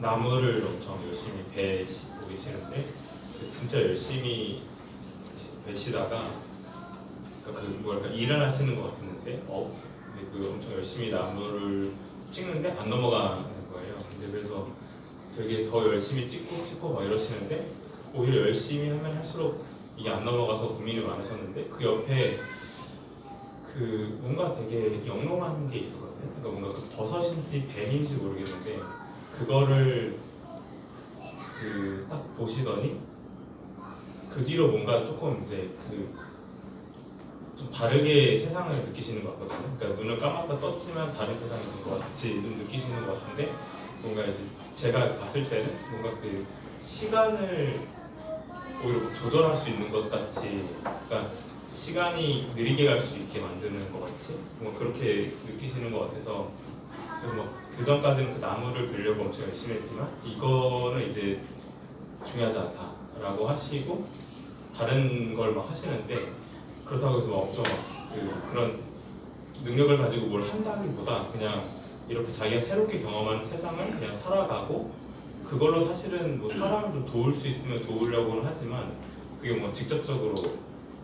나무를 엄청 열심히 베시고 계시는데 진짜 열심히 베시다가 그 뭐랄까 일을 하시는 것 같았는데 근데 그 엄청 열심히 나무를 찍는데 안 넘어가는 거예요. 근데 그래서 되게 더 열심히 찍고 싶고 막 이러시는데 오히려 열심히 하면 할수록 이게 안 넘어가서 고민이 많으셨는데 그 옆에 그 뭔가 되게 영롱한 게 있었거든요. 그러니까 뭔가 그 버섯인지 뱀인지 모르겠는데 그거를 그 딱 보시더니 그 뒤로 뭔가 조금 이제 그 좀 다르게 세상을 느끼시는 것 같거든요. 그러니까 눈을 감았다 떴지만 다른 세상이 된 것 같이 좀 느끼시는 것 같은데 뭔가 이제 제가 봤을 때는 뭔가 그 시간을 오히려 뭐 조절할 수 있는 것 같이, 그러니까 시간이 느리게 갈 수 있게 만드는 것 같이 뭔가 그렇게 느끼시는 것 같아서 그래서 뭐 그 전까지는 그 나무를 베려고 엄청 열심히 했지만 이거는 이제 중요하지 않다라고 하시고 다른 걸 막 하시는데 그렇다고 해서 막 엄청 그런 능력을 가지고 뭘 한다기보다 그냥 이렇게 자기가 새롭게 경험한 세상을 그냥 살아가고 그걸로 사실은 뭐 사람을 좀 도울 수 있으면 도우려고는 하지만 그게 뭐 직접적으로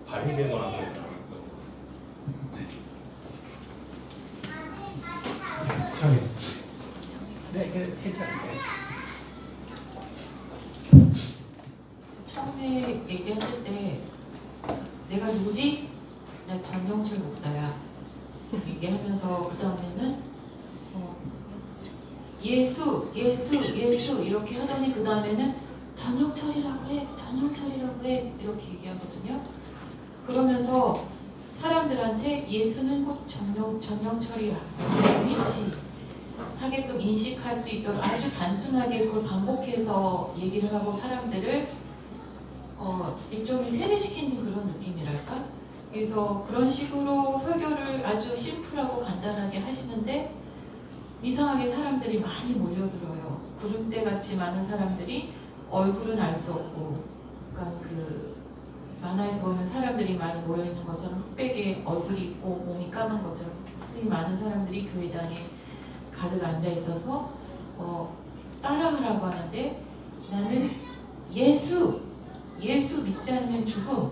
발휘되거나 그런 게 아니거든요. 네, 괜찮아요. 처음에 얘기하실 때 내가 누구지? 나 전영철 목사야 얘기하면서 그 다음에는 예수 이렇게 하더니 그 다음에는 전영철이라고 해 이렇게 얘기하거든요. 그러면서 사람들한테 예수는 곧 전영철이야 일시 하게끔 인식할 수 있도록 아주 단순하게 그걸 반복해서 얘기를 하고 사람들을 일종의 세뇌시키는 그런 느낌이랄까? 그래서 그런 식으로 설교를 아주 심플하고 간단하게 하시는데 이상하게 사람들이 많이 몰려들어요. 구름대 같이 많은 사람들이 얼굴은 알 수 없고, 그러니까 그 만화에서 보면 사람들이 많이 모여 있는 것처럼 흑백에 얼굴이 있고 몸이 까만 것처럼 수이 많은 사람들이 교회당에 가득 앉아 있어서 따라하라고 하는데 나는 예수 믿지 않으면 죽음,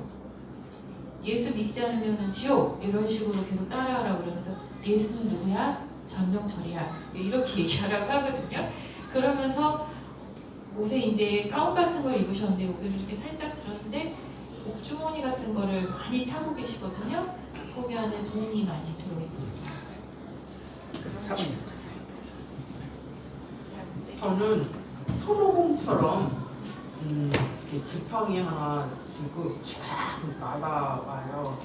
예수 믿지 않으면 지옥 이런 식으로 계속 따라하라고 그러면서 예수는 누구야? 전영철이야 이렇게 얘기하라고 하거든요. 그러면서 옷에 이제 가운 같은 걸 입으셨는데 여기를 이렇게 살짝 들었는데 목주머니 같은 거를 많이 차고 계시거든요. 거기 안에 돈이 많이 들어있었어요. 저는 손오공처럼 이렇게 지팡이 하나 들고 쫙 날아가요.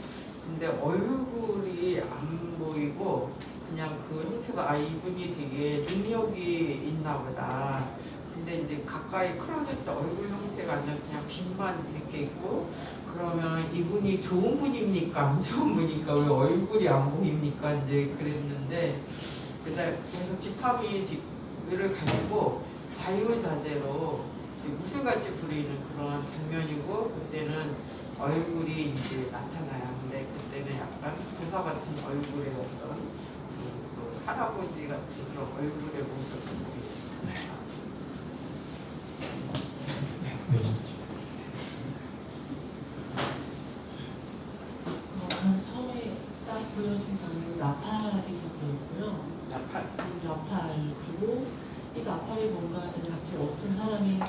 근데 얼굴이 안 보이고 그냥 그 형태가 이분이 되게 능력이 있나 보다. 근데 이제 가까이 클로즈했을 때 얼굴 형태가 아니라 그냥 빛만 이렇게 있고 그러면 이분이 좋은 분입니까? 안 좋은 분입니까? 왜 얼굴이 안 보입니까? 이제 그랬는데 그래서 지팡이를 가지고 자유자재로 무술같이 부리는 그런 장면이고 그때는 얼굴이 이제 나타나요. 근데 그때는 약간 교사 같은 얼굴의 어떤 그 할아버지 같은 그런 얼굴의 모습을 저는 처음에 딱 보여진 장면이 나팔이고요. 나팔. 나팔 그리고 이 나팔이 뭔가 갑자기 어떤 사람이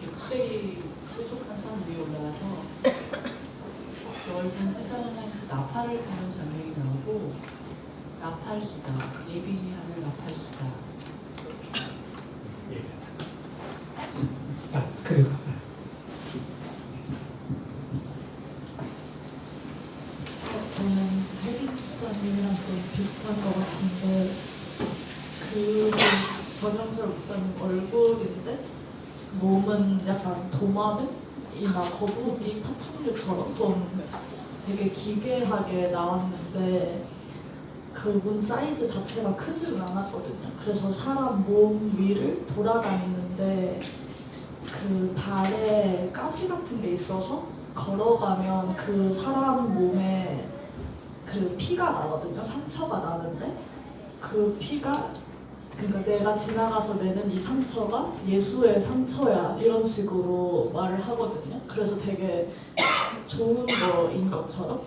흑백이 뾰족한 산 위에 올라가서 넓은 세상 하나에서 나팔을 부는 장면이 나오고 나팔수다 예빈이 하는 나팔수다. 예. 자, 그리고 저는 혜빈 목사님이랑 좀 비슷한 것 같은데 그 전영철 목사님 얼굴인데 몸은 약간 도마뱀이나 거북이 파충류처럼 좀 되게 기괴하게 나왔는데 그분 사이즈 자체가 크지는 않았거든요. 그래서 사람 몸 위를 돌아다니는데 그 발에 가시 같은 게 있어서 걸어가면 그 사람 몸에 그 피가 나거든요. 상처가 나는데 그 피가 그러니까 내가 지나가서 내는 이 상처가 예수의 상처야 이런 식으로 말을 하거든요. 그래서 되게 좋은 거인 것처럼.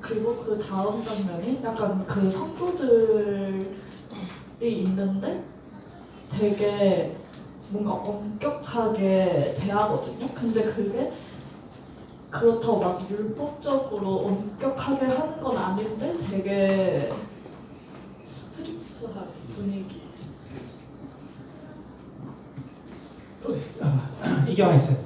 그리고 그 다음 장면이 약간 그 성도들이 있는데 되게 뭔가 엄격하게 대하거든요. 근데 그게 그렇다고 막 율법적으로 엄격하게 하는 건 아닌데 되게 스트릭트한 분위기. 이경아 있어요.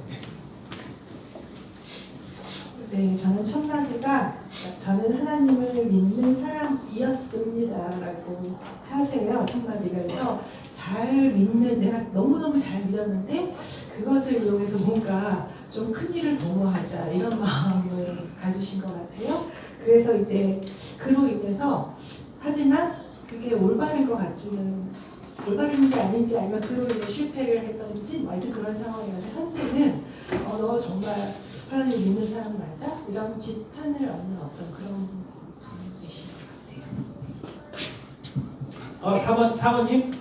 네, 저는 첫 마디가 저는 하나님을 믿는 사람이었습니다라고 하세요. 첫 마디가. 그래서 잘 믿는, 내가 너무너무 잘 믿었는데 그것을 이용해서 뭔가 좀 큰 일을 도모하자 이런 마음을 가지신 것 같아요. 그래서 이제 그로 인해서 하지만 그게 올바른 것 같지는, 올바른 게 아닌지 아니면 그로 인해 실패를 했던지 뭐 하여튼 그런 상황이라서 현재는 너 정말 하나님 믿는 사람 맞아? 이런 지탄을 얻는 어떤 그런 분이신 것 같아요. 사모님? 사모님.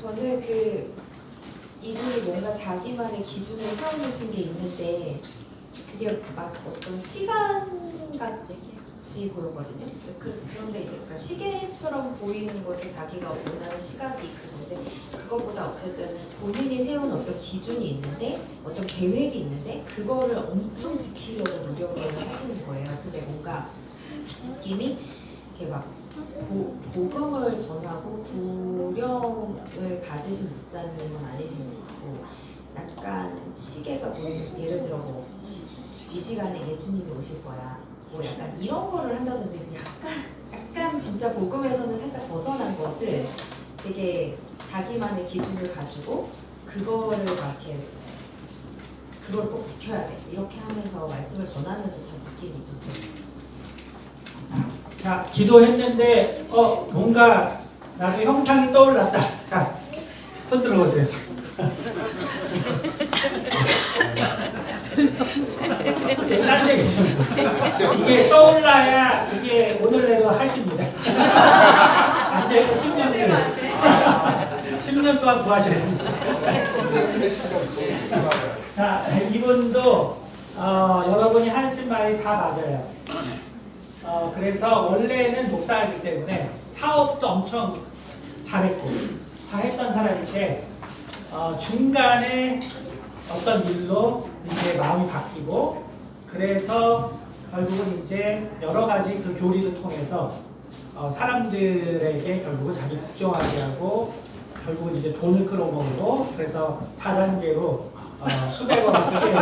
저는 그 이분이 뭔가 자기만의 기준을 세워놓으신 게 있는데 그게 막 어떤 시간 같이 보이거든요. 그런데 이제 그러니까 시계처럼 보이는 것에 자기가 원하는 시각이 그건데 그것보다 어쨌든 본인이 세운 어떤 기준이 있는데 어떤 계획이 있는데 그거를 엄청 지키려고 노력을 하시는 거예요. 근데 뭔가 느낌이 이렇게 막 복음을 전하고 구령을 가지신 목사님은 아니신 것 같고 약간 시계가 보이는 예를 들어 뭐 이 시간에 예수님이 오실 거야 뭐 약간 이런 거를 한다든지 약간 진짜 복음에서는 살짝 벗어난 것을 되게 자기만의 기준을 가지고 그거를 막 이렇게 그걸 꼭 지켜야 돼 이렇게 하면서 말씀을 전하는 듯한 느낌이 좀 들어요. 자, 기도했는데 뭔가 나도 형상이 떠올랐다. 자, 손 들어보세요. 딴 얘기 좀. 이게 떠올라야 이게 오늘 내로 하십니다. 안 되고 10년 뒤에 10년 동안 구하셔야 됩니다. 자, 이분도 여러분이 하신 말이 다 맞아요. 그래서 원래는 목사이기 때문에 사업도 엄청 잘했고 다 했던 사람인데 중간에 어떤 일로 이제 마음이 바뀌고 그래서 결국은 이제 여러 가지 그 교리를 통해서 사람들에게 결국은 자기 국정하게 하고 결국은 이제 돈을 끌어모으고 그래서 다단계로 수백억을 끌게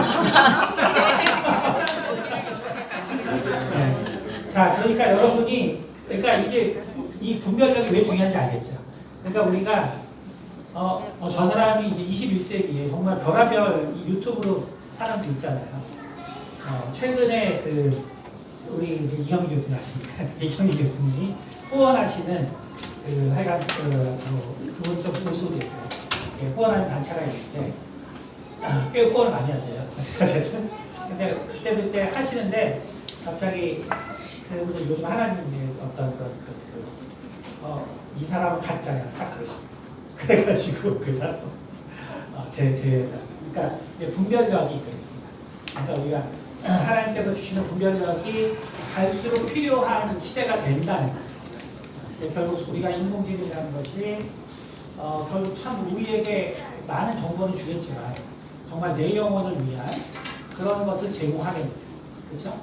자, 그러니까 여러분이 그러니까 이게 이 분별력이 왜 중요한지 알겠죠. 그러니까 우리가 저 사람이 이제 21세기에 정말 별의별 유튜브로 사람도 있잖아요. 최근에 그 우리 이제 이경희 교수님 하시니까 이경희 교수님이 후원하시는 그 하여간 그분 좀 보시고 계세요. 예, 후원하는 단체가 있는데 꽤 후원을 많이 하세요. 어쨌든 근데 그때도 이제 하시는데 갑자기 그분이 요즘 하나님의 어떤 이 사람은 가짜야 딱 그러시고 그래가지고 그 사람 그러니까 분별력이 있거든요. 그러니까 우리가 하나님께서 주시는 분별력이 갈수록 필요한 시대가 된다는 거예요. 결국 우리가 인공지능이라는 것이 결국 참 우리에게 많은 정보는 주겠지만 정말 내 영혼을 위한 그런 것을 제공하겠다. 그렇죠?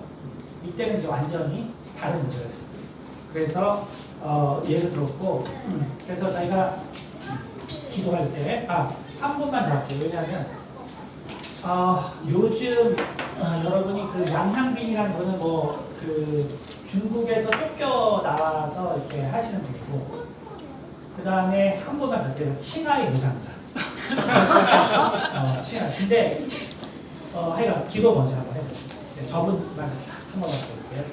이때는 이제 완전히 다른 문제가 됩니다. 그래서 예를 들었고 그래서 저희가 기도할 때 한 번만 더 할게요. 왜냐하면 요즘 여러분이 그 양향빈이라는 분은 뭐 그 중국에서 쫓겨 나와서 이렇게 하시는 분이고 그 다음에 한 번만 더 할게요. 칭하의 무상사. 칭하. 근데 하여간 기도 먼저 한번 해보세요. 네, 저분만 한 번만 해볼게요.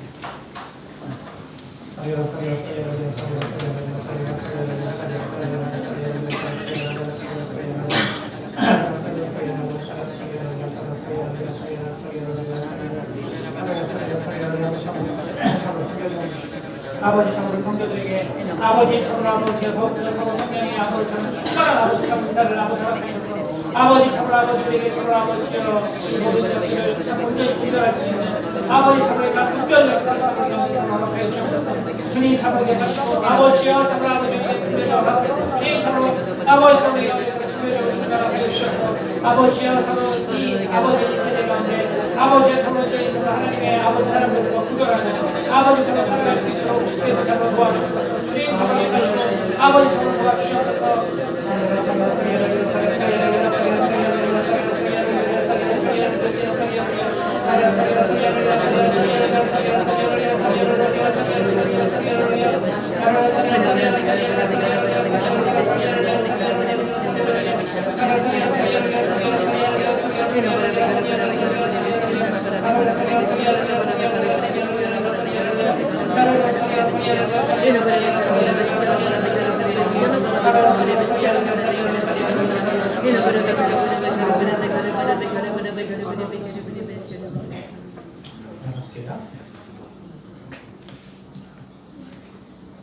아버지 참으로 성도들에게 아버지 참으로 아버지의 더욱더 서로 성령의 아버지 참으로 충만한 아버지 참으로 은사를 아버지 허락하셔서 아버지 참으로 아버지에게 서로 아버지여 모든 것들을 참 온전히 분별할 수 있는 아버지 참으로 이런 분별력 허락하여 주옵소서. 주님 참으로 계셔서 아버지여 참으로 아버지에게 분별력 허락하셔서 주님 참으로 아버지 참으로 분별력을 생각하여 주셔서 아버지여 참으로 이 아버지 세대 가운데 아버지의 참으로 하나님의 아버지 사람들과 구별하는 아버지 참으로 살아갈 수 있도록 주께서 참으로 도와주셔서 주님 참으로 임하시고 아버지 참으로 도와주셔서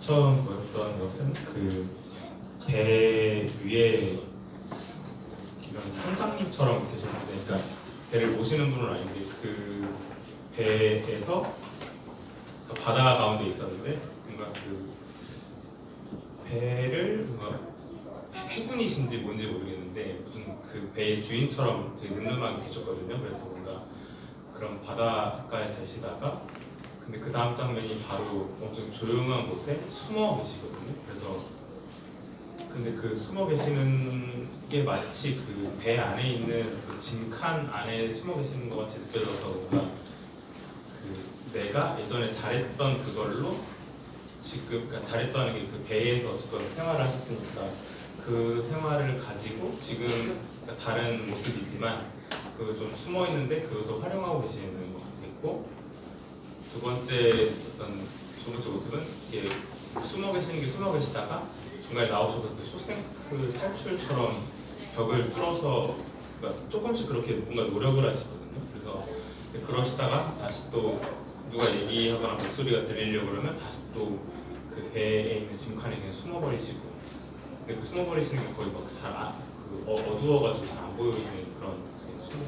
처음 보였던 것은 그 배 위에 이런 선장님처럼 계셨는데, 그러니까 배를 모시는 분은 아닌데 그 배에서 그 바다 가운데 있었는데 뭔가 그 배를 뭔가 해군이신지 뭔지 모르겠는데 무슨 그 배의 주인처럼 되게 늠름하게 계셨거든요. 그래서 뭔가 그런 바닷가에 계시다가 근데 그 다음 장면이 바로 엄청 조용한 곳에 숨어 계시거든요. 그래서 근데 그 숨어 계시는 게 마치 그 배 안에 있는 그 짐칸 안에 숨어 계시는 것 같이 느껴져서 뭔가 그 내가 예전에 잘했던 그걸로 지금 그러니까 잘했다는 게 그 배에서 어쨌든 생활을 하셨으니까 그 생활을 가지고 지금 그러니까 다른 모습이지만 그 좀 숨어 있는데 그것을 활용하고 계시는 것 같았고, 두 번째 모습은 이게 숨어 계시는 게 숨어 계시다가 중간에 나오셔서 그 쇼생크 탈출처럼 벽을 뚫어서 그러니까 조금씩 그렇게 뭔가 노력을 하시거든요. 그래서 그러시다가 다시 또 누가 얘기하거나 목소리가 들리려고 그러면 다시 또 그 배에 있는 짐칸에 그냥 숨어버리시고, 근데 그 숨어버리시는 게 거의 막 잘 어두워가지고 잘 안 보이는 그런 숨어.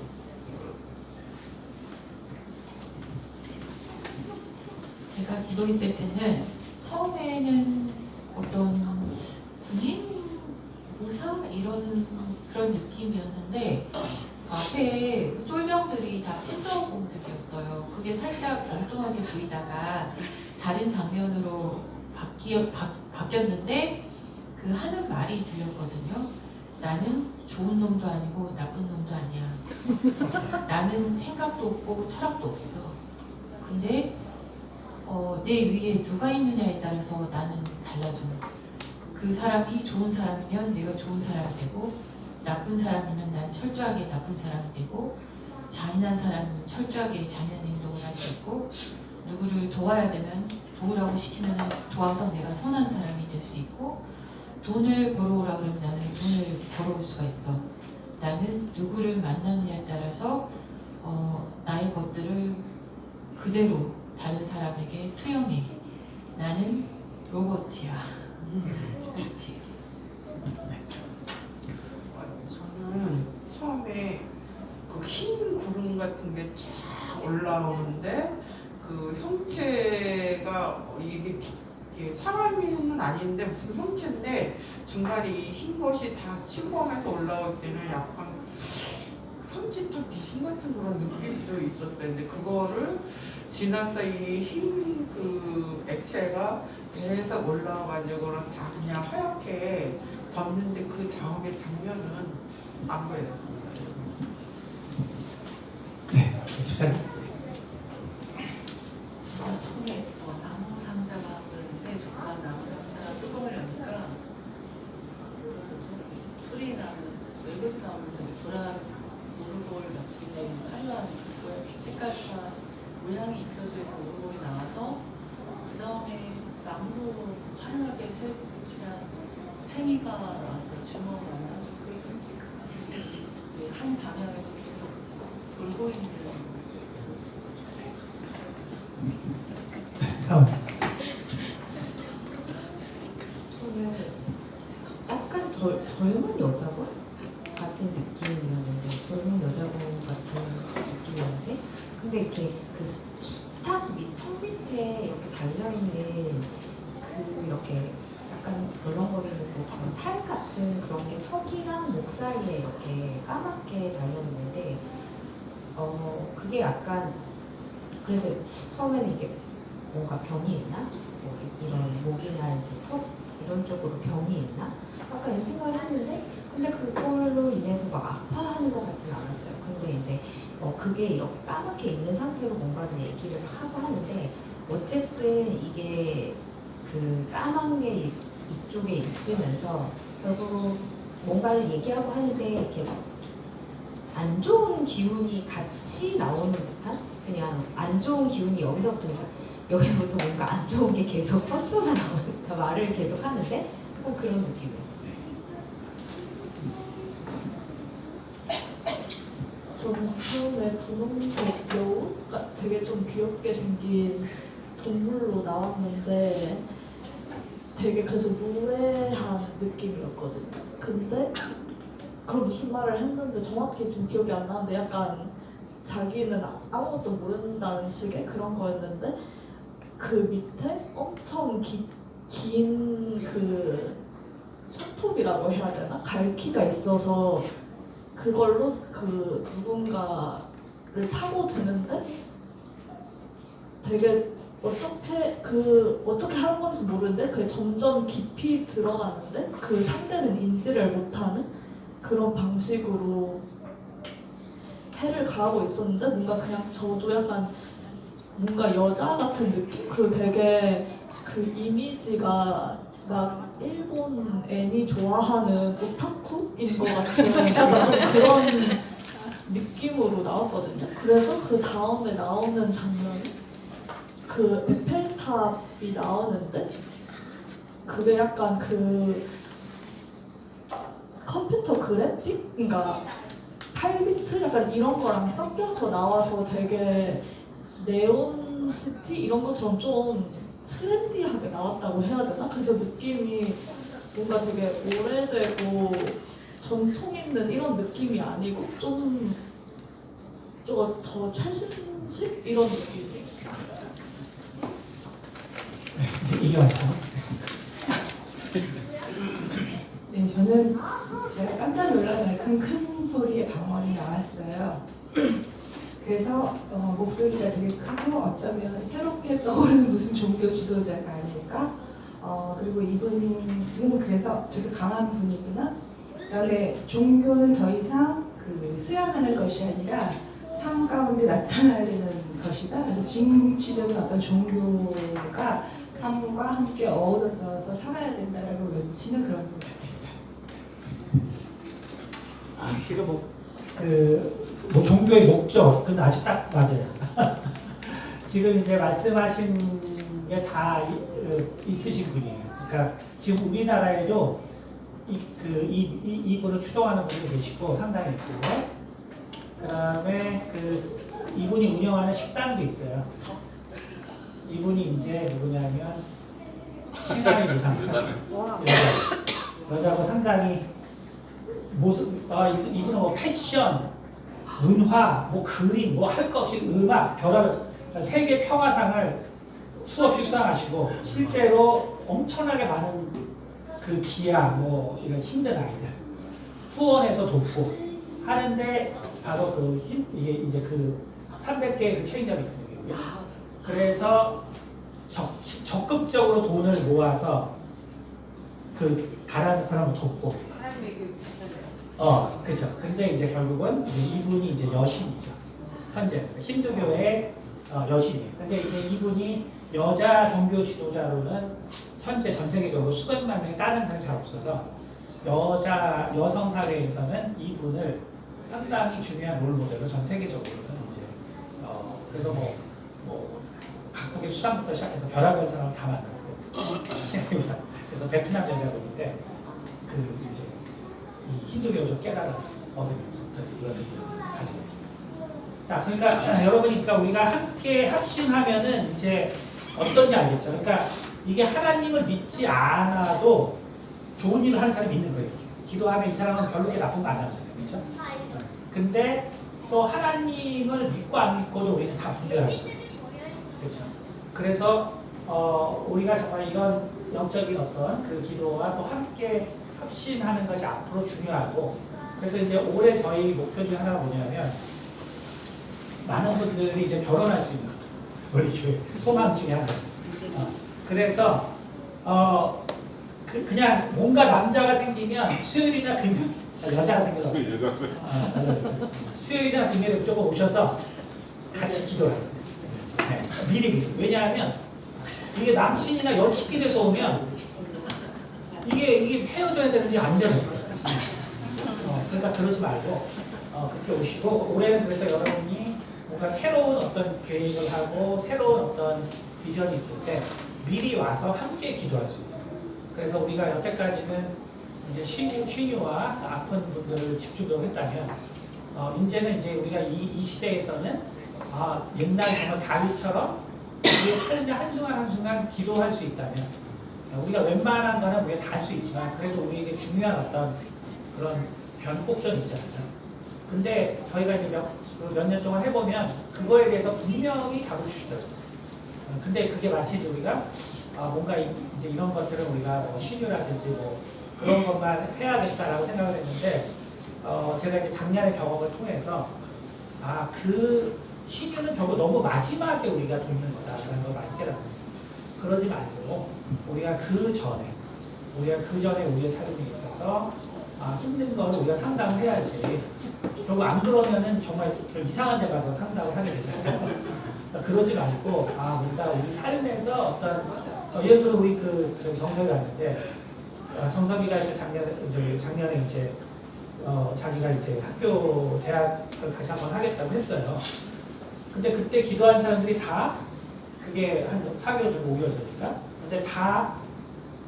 제가 기도했을 때는 처음에는 어떤 군인 무사 이런 그런 느낌이었는데 앞에 그 쫄병들이 다 팬더공들이었어요. 그게 살짝 엉뚱하게 보이다가 다른 장면으로 바뀌었는데 그 하는 말이 들렸거든요. 나는 좋은 놈도 아니고 나쁜 놈도 아니야. 나는 생각도 없고 철학도 없어. 근데 내 위에 누가 있느냐에 따라서 나는 달라져. 그 사람이 좋은 사람이면 내가 좋은 사람이 되고, 나쁜 사람이면 난 철저하게 나쁜 사람이 되고, 잔인한 사람은 철저하게 잔인한 행동을 할 수 있고, 누구를 도와야 되면 도우라고 시키면 도와서 내가 선한 사람이 될 수 있고, 돈을 벌어오라 그러면 나는 돈을 벌어올 수가 있어. 나는 누구를 만나느냐에 따라서 나의 것들을 그대로 다른 사람에게 투영해. 나는 로봇이야. 이렇게 얘기했어요. 저는 처음에 그 흰 구름 같은 게 쫙 올라오는데 그 형체가 이게 사람은 아닌데 무슨 형체인데 중간에 이 흰 것이 다 침범해서 올라올 때는 약간 삼지탕 귀신 같은 그런 느낌도 있었어요. 근데 그거를 지난 사이 흰 그 액체가 계속 올라와가지고는 다 그냥 하얗게 덮는데 그 다음에 장면은 안 보였습니다. 네, 주사님. 제가 처음에 나무 상자가 보였는데 조그만 나무 상자가 뚜껑을 여니까 소리 나는 웰벳이 나오면서 돌아가면서 오르골 같은 화려한 색깔과 모양이 입혀져 있는 오르골이 나와서 그 다음에 나무로 환하게 새 붙이란 팽이가 나왔어요. 주먹이 나와서 그게 끔찍하지. 한 방향에서 계속 돌고 있는 다음. 디자인은 그 이렇게 약간 덜렁거리는 뭐 그런 살 같은 그런 게 턱이랑 목 사이에 이렇게 까맣게 달려있는데 그게 약간 그래서 처음에는 이게 뭔가 병이 있나? 뭐 이런 목이나 이제 턱 이런 쪽으로 병이 있나? 약간 이런 생각을 했는데 근데 그걸로 인해서 막 아파하는 것 같진 않았어요. 근데 이제 그게 이렇게 까맣게 있는 상태로 뭔가를 얘기를 하고 하는데 어쨌든 이게 그 까만 게 이쪽에 있으면서 결국 뭔가를 얘기하고 하는데 이렇게 안 좋은 기운이 같이 나오는 듯한 그냥 안 좋은 기운이 여기서부터 뭔가 안 좋은 게 계속 뻗쳐서 나오는 듯한 말을 계속 하는데 약간 그런 느낌이었어요. 저는 처음에 분홍색 여우가 되게 좀 귀엽게 생긴 동물로 나왔는데 되게 그래서 무해한 느낌이었거든요. 근데 그걸 무슨 말을 했는데 정확히 지금 기억이 안 나는데 약간 자기는 아무것도 모른다는 식의 그런 거였는데 그 밑에 엄청 긴 그 손톱이라고 해야 되나? 갈퀴가 있어서 그걸로 그 누군가를 파고드는데 되게 어떻게 하는 건지 모르는데 그게 점점 깊이 들어가는데 그 상대는 인지를 못하는 그런 방식으로 해를 가하고 있었는데 뭔가 그냥 저도 약간 뭔가 여자 같은 느낌? 그 되게 그 이미지가 막 일본 애니 좋아하는 오타쿠인 것 같은 약간 좀 그런 느낌으로 나왔거든요. 그래서 그 다음에 나오는 장면이 그 에펠탑이 나오는데 그게 약간 그 컴퓨터 그래픽? 그러니까 8비트 약간 이런 거랑 섞여서 나와서 되게 네온시티 이런 것처럼 좀 트렌디하게 나왔다고 해야 되나? 그래서 느낌이 뭔가 되게 오래되고 전통 있는 이런 느낌이 아니고 좀 더 최신식 이런 느낌이에요. 네, 이제 이게 맞죠? 네, 저는 제가 깜짝 놀랄 만큼 큰 소리의 방언이 나왔어요. 그래서 목소리가 되게 크고 어쩌면 새롭게 떠오르는 무슨 종교 지도자가 아닐까? 그리고 이분은 그래서 되게 강한 분이구나. 그다음에 종교는 더 이상 그 수양하는 것이 아니라 삶 가운데 나타나야 되는 것이다. 그래서 진취적인 어떤 종교가 삶과 함께 어우러져서 살아야 된다라고 외치는 그런 분 같았어요. 지금 뭐 종교의 목적은 아주 딱 맞아요. 지금 이제 말씀하신 게 다 있으신 분이에요. 그러니까 지금 우리나라에도 이분을 추종하는 분이 계시고 상당히 있고, 그다음에 이분이 운영하는 식당도 있어요. 이분이 이제 누구냐면 신화의 유상사 여자고 상당히 이분은 뭐 패션, 문화, 뭐 그림, 뭐 할 거 없이 음악, 별을 세계 평화상을 수없이 수상하시고 실제로 엄청나게 많은 그 기아, 뭐 이런 힘든 아이들 후원해서 돕고 하는데 바로 이게 이제 300개의 그 체인점이 있거든요. 그래서 적극적으로 돈을 모아서 가난한 사람을 돕고. 그렇죠. 근데 이제 결국은 이분이 이제 여신이죠. 현재 힌두교의 여신이에요. 근데 이제 이분이 여자 종교 지도자로는 현재 전 세계적으로 수백만 명이 따르는 사람이 잘 없어서 여성 사회에서는 이분을 상당히 중요한 롤 모델로 전 세계적으로는 이제 그래서 뭐 각국의 수상부터 시작해서 별의별 사람을 다 만나고 그래서 베트남 여자분인데 이제 이 힌두교적 깨달음을 얻으면서 이런 의미를 가지고 있습니다. 자, 그러니까 여러분이 우리가 함께 합심하면은 이제 어떤지 알겠죠? 그러니까 이게 하나님을 믿지 않아도 좋은 일을 하는 사람이 있는 거예요. 기도하면 이 사람은 별로 그렇게 나쁜 거 안 하잖아요, 그렇죠? 근데 또 하나님을 믿고 안 믿고도 우리는 다 분별할 수 있죠, 그렇죠? 그래서 우리가 정말 이런 영적인 어떤 그 기도와 또 함께 협심하는 것이 앞으로 중요하고, 그래서 이제 올해 저희 목표 중 하나가 뭐냐면 많은 분들이 이제 결혼할 수 있는 우리 교회 소망 중에 하나. 그래서 그냥 뭔가 남자가 생기면 수요일이나 금요일, 여자가 생겨서 수요일이나 금요일에 무조건 오셔서 같이 기도를 하세요. 네, 미리. 왜냐하면 이게 남친이나 여친이 돼서 오면 이게 헤어져야 되는데 안 되는 거예요. 그러니까 그러지 말고 그렇게 오시고, 올해는 그래서 여러분이 뭔가 새로운 어떤 계획을 하고 새로운 어떤 비전이 있을 때 미리 와서 함께 기도할 수 있어요. 그래서 우리가 여태까지는 이제 신유와 아픈 분들을 집중적으로 했다면, 이제는 이제 우리가 이 시대에서는 옛날 정말 다윗처럼 우리의 삶의 한순간 한순간 기도할 수 있다면, 우리가 웬만한 거는 우리가 다 할 수 있지만 그래도 우리에게 중요한 어떤 그런 변곡점이 있잖아요. 근데 저희가 이제 몇 년 동안 해보면 그거에 대해서 분명히 답을 주시더라고요. 근데 그게 마치 이제 우리가 뭔가 이제 이런 것들을 우리가 뭐 신유라든지 뭐 그런 것만 해야겠다라고 생각을 했는데, 제가 이제 작년의 경험을 통해서 그 신유는 결국 너무 마지막에 우리가 돕는 거다라는 걸 많이 깨달았어요. 그러지 말고 우리가 그 전에 우리의 삶에 있어서 힘든 걸 우리가 상담을 해야지. 결국 안 그러면은 정말 이상한 데 가서 상담을 하게 되잖아요. 그러지 말고 우리가 우리 삶에서 어떤 예를 들어 우리 정석이 왔는데, 정석이가 이제 작년에 이제 자기가 이제 대학을 다시 한번 하겠다고 했어요. 근데 그때 기도한 사람들이 다 그게 한 4개월 정도 오겨지니까, 근데 다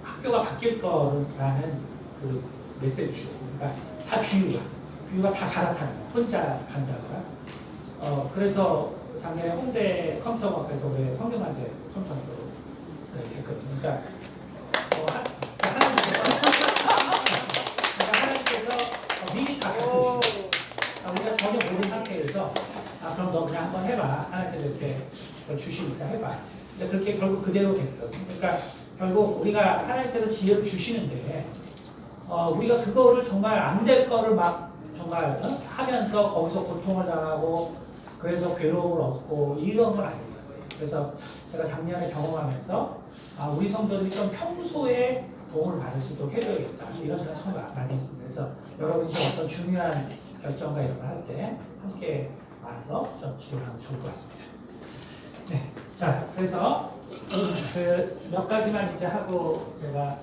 학교가 바뀔 거라는 그 메시지 주셨으니까 다 비유가 다 갈아타는 거야. 혼자 간다거나. 그래서 작년에 홍대 컴퓨터학과에서 올해 성균관대 컴퓨터학과로 했거든요. 그러니까 하나님께서 미리 다 가르쳐주시고, 우리가 전혀 모르는 상태에서 그럼 너 그냥 한번 해봐. 하나님께서 이렇게 주시니까 해봐. 근데 그렇게 결국 그대로 됐거든요. 그러니까 결국 우리가 하나님께서 지혜를 주시는데, 우리가 그거를 정말 안 될 거를 막 정말 하면서 거기서 고통을 당하고 그래서 괴로움을 얻고 이런 건 아닙니다. 그래서 제가 작년에 경험하면서 우리 성도들이 좀 평소에 도움을 받을 수 있도록 해줘야겠다, 이런 생각 참 많이 했습니다. 그래서 여러분이 좀 어떤 중요한 결정과 이런 걸 할 때 함께 와서 좀 기도를 하면 좋을 것 같습니다. 네, 자, 그래서 그 몇 가지만 이제 하고 제가,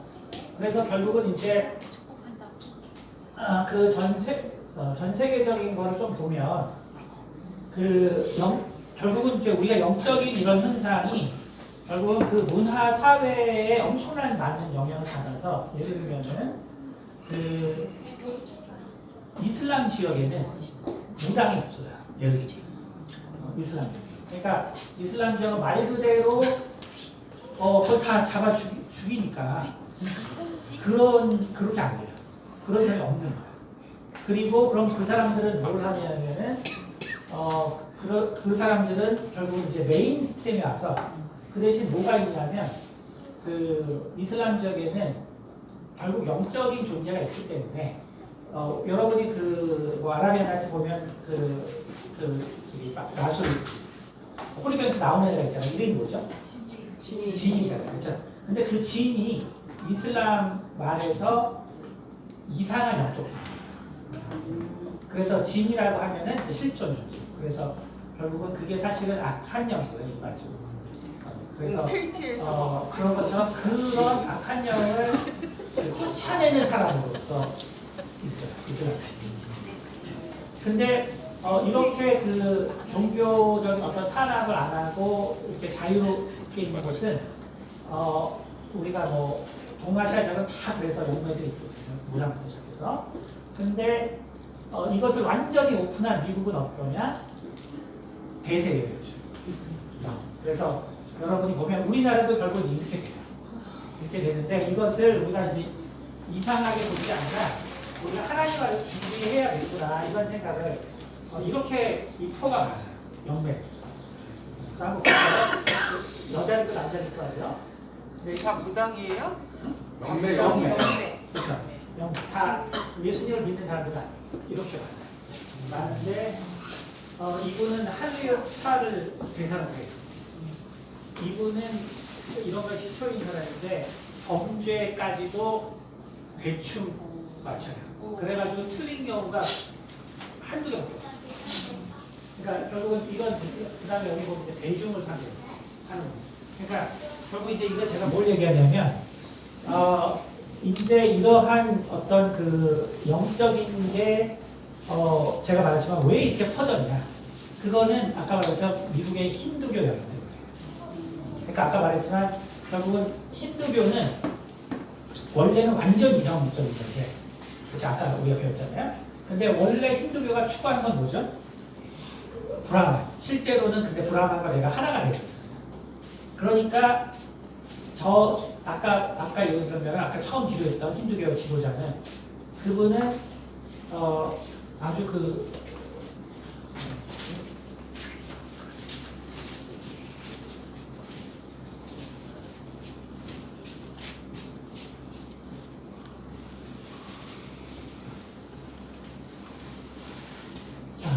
그래서 결국은 이제 그 전 세계적인 거를 좀 보면 결국은 이제 우리가 영적인 이런 현상이 결국은 그 문화 사회에 엄청난 많은 영향을 받아서, 예를 들면은 그 이슬람 지역에는 무당이 없어요. 예를 들면 이슬람. 그러니까 이슬람 지역은 말 그대로 그걸 다 잡아 죽이니까 그렇게 안 돼요. 그런 사람이 없는 거예요. 그리고 그럼 그 사람들은 뭘 하냐면은 그 사람들은 결국 이제 메인스트림에 와서, 그 대신 뭐가 있냐면 그 이슬람 지역에는 결국 영적인 존재가 있기 때문에, 여러분이 뭐 아라비아나이트 보면 나술 홀리병에서 나오는 애가 있잖아요. 이름이 뭐죠? 진이잖아요. 그렇죠? 근데 그 진이 이슬람 말에서 이상한 영적 존재예요. 그래서 진이라고 하면은 이제 실존 존재. 그래서 결국은 그게 사실은 악한 영이고요, 일반적으로. 그래서 그런 것처럼 그런 악한 영을 쫓아내는 사람으로서 있어요, 이슬람. 근데 이렇게 그 종교적인 어떤 탄압을 안 하고 이렇게 자유롭게 있는 것은 우리가 뭐 동아시아적은 다 그래서 연구들이 있거든요, 무당부터 시작해서. 근데 이것을 완전히 오픈한 미국은 어떠냐? 대세예요. 그래서 여러분이 보면 우리나라도 결국 이렇게 돼요. 이렇게 되는데, 이것을 우리가 이제 이상하게 보는 게 아니라 우리가 하나님 안에서 준비해야겠구나, 이런 생각을 이렇게 이 표가 많아요. 영매. 그리고 여자들도 완전히 꺼져. 다 무당이에요? 영매 그렇죠. 다 예수님을 믿는 사람들 다 이렇게 많은데 이분은 할리우드 스타를 대상으로 해요. 이분은 이런 걸 시초인 사람인데 범죄까지도 대충 맞춰요. 그래가지고 틀린 경우가 한두 경. 그러니까 결국은 이건 그다음에 여기 보면 이제 대중을 상대하는 거. 그러니까 결국 이제 이거 제가 뭘 얘기하냐면 이제 이러한 어떤 그 영적인 게 제가 말했지만 왜 이렇게 퍼졌냐? 그거는 아까 말했지만 미국의 힌두교 영향 때문에. 그러니까 아까 말했지만 결국은 힌두교는 원래는 완전 이성적인 건데, 그렇죠? 아까 우리가 배웠잖아요. 근데 원래 힌두교가 추구하는 건 뭐죠? 브라만. 실제로는 근데 브라만과 내가 하나가 되죠. 그러니까 아까 예를 들면 아까 처음 기도했던 힌두교 지도자는 그분은 아주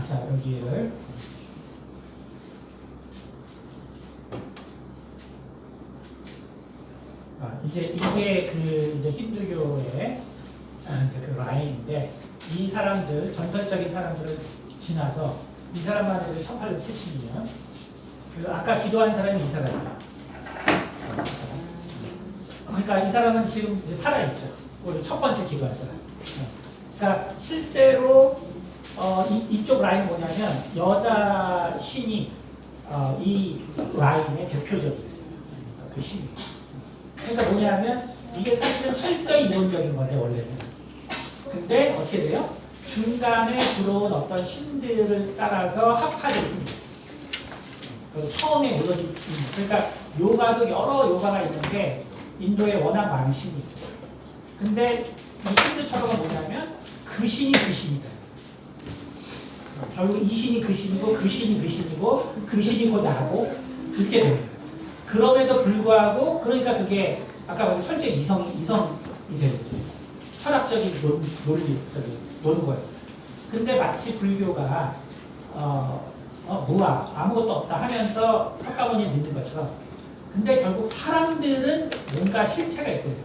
자 여기를 이제 이게 이제 힌두교의 이제 그 라인인데 이 사람들 전설적인 사람들을 지나서 이 사람만 해도 1872년 아까 기도한 사람이 이 사람이에요. 그러니까 이 사람은 지금 이제 살아있죠. 우리 첫 번째 기도한 사람. 그러니까 실제로 이쪽 라인 뭐냐면 여자 신이 이 라인의 대표적인 그 신이. 그러니까 뭐냐면 이게 사실은 철저히 이론적인 건데 원래는. 근데 어떻게 돼요? 중간에 들어온 어떤 신들을 따라서 합화됐습니다. 처음에 올려진 그러니까 요가도 여러 요가가 있는데 인도에 워낙 많은 신이 있어요. 근데 이 신들처럼은 뭐냐면 그 신이 그 신이다. 결국 이 신이 그 신이고 그 신이 그 신이고 그 신이 곧 나고 이렇게 됩니다. 그럼에도 불구하고 그러니까 그게 아까 말한 철저히 이성이 되는 거죠. 철학적인 노는 거예요. 근데 마치 불교가 무아 아무것도 없다 하면서 석가모니 믿는 것처럼 근데 결국 사람들은 뭔가 실체가 있어야 돼요.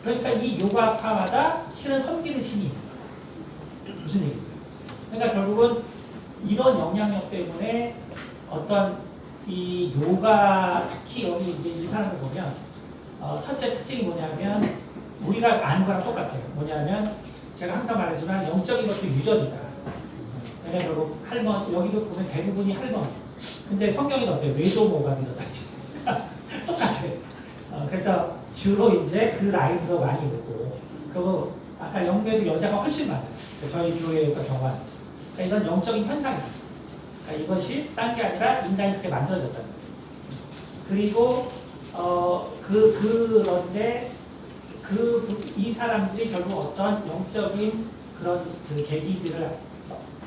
그러니까 이 요가파마다 실은 섬기는 신이 무슨 얘기예요? 그러니까 결국은 이런 영향력 때문에 어떤 이 요가 특히 여기 이제 이 사람을 보면 첫째 특징이 뭐냐면 우리가 아는 거랑 똑같아요. 뭐냐면 제가 항상 말하지만 영적인 것도 유전이다. 그러니까 결국 할머니 여기도 보면 대부분이 할머니. 근데 성경이 어때요? 외조모가 믿었다지. 똑같아요. 그래서 주로 이제 그 라인으로 많이 오고 그리고 아까 영매도 여자가 훨씬 많아요. 저희 교회에서 경험하는 거. 그러니까 이건 영적인 현상입니다. 그러니까 이것이 딴 게 아니라 인간이 그렇게 만들어졌다는 거죠. 그리고 그런데 이 사람들이 결국 어떤 영적인 그런 그 계기들을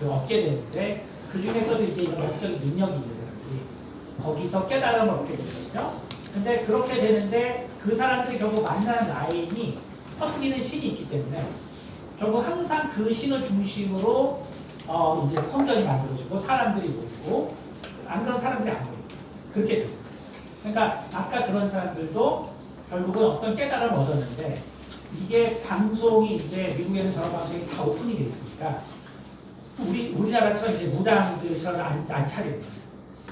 얻게 되는데 그 중에서도 이제 이런 영적인 능력이 있는 사람들이 거기서 깨달음을 얻게 되는 거죠. 근데 그렇게 되는데 그 사람들이 결국 만나는 라인이 섬기는 신이 있기 때문에 결국 항상 그 신을 중심으로 이제 성전이 만들어지고 사람들이 모이고 안 그런 사람들이 안 모이고 그렇게 돼요. 그러니까 아까 그런 사람들도 결국은 어떤 깨달음을 얻었는데 이게 방송이 이제 미국에는 저런 방송이 다 오픈이 돼 있으니까 우리나라처럼 이제 무당들처럼 안 차리는 거예요.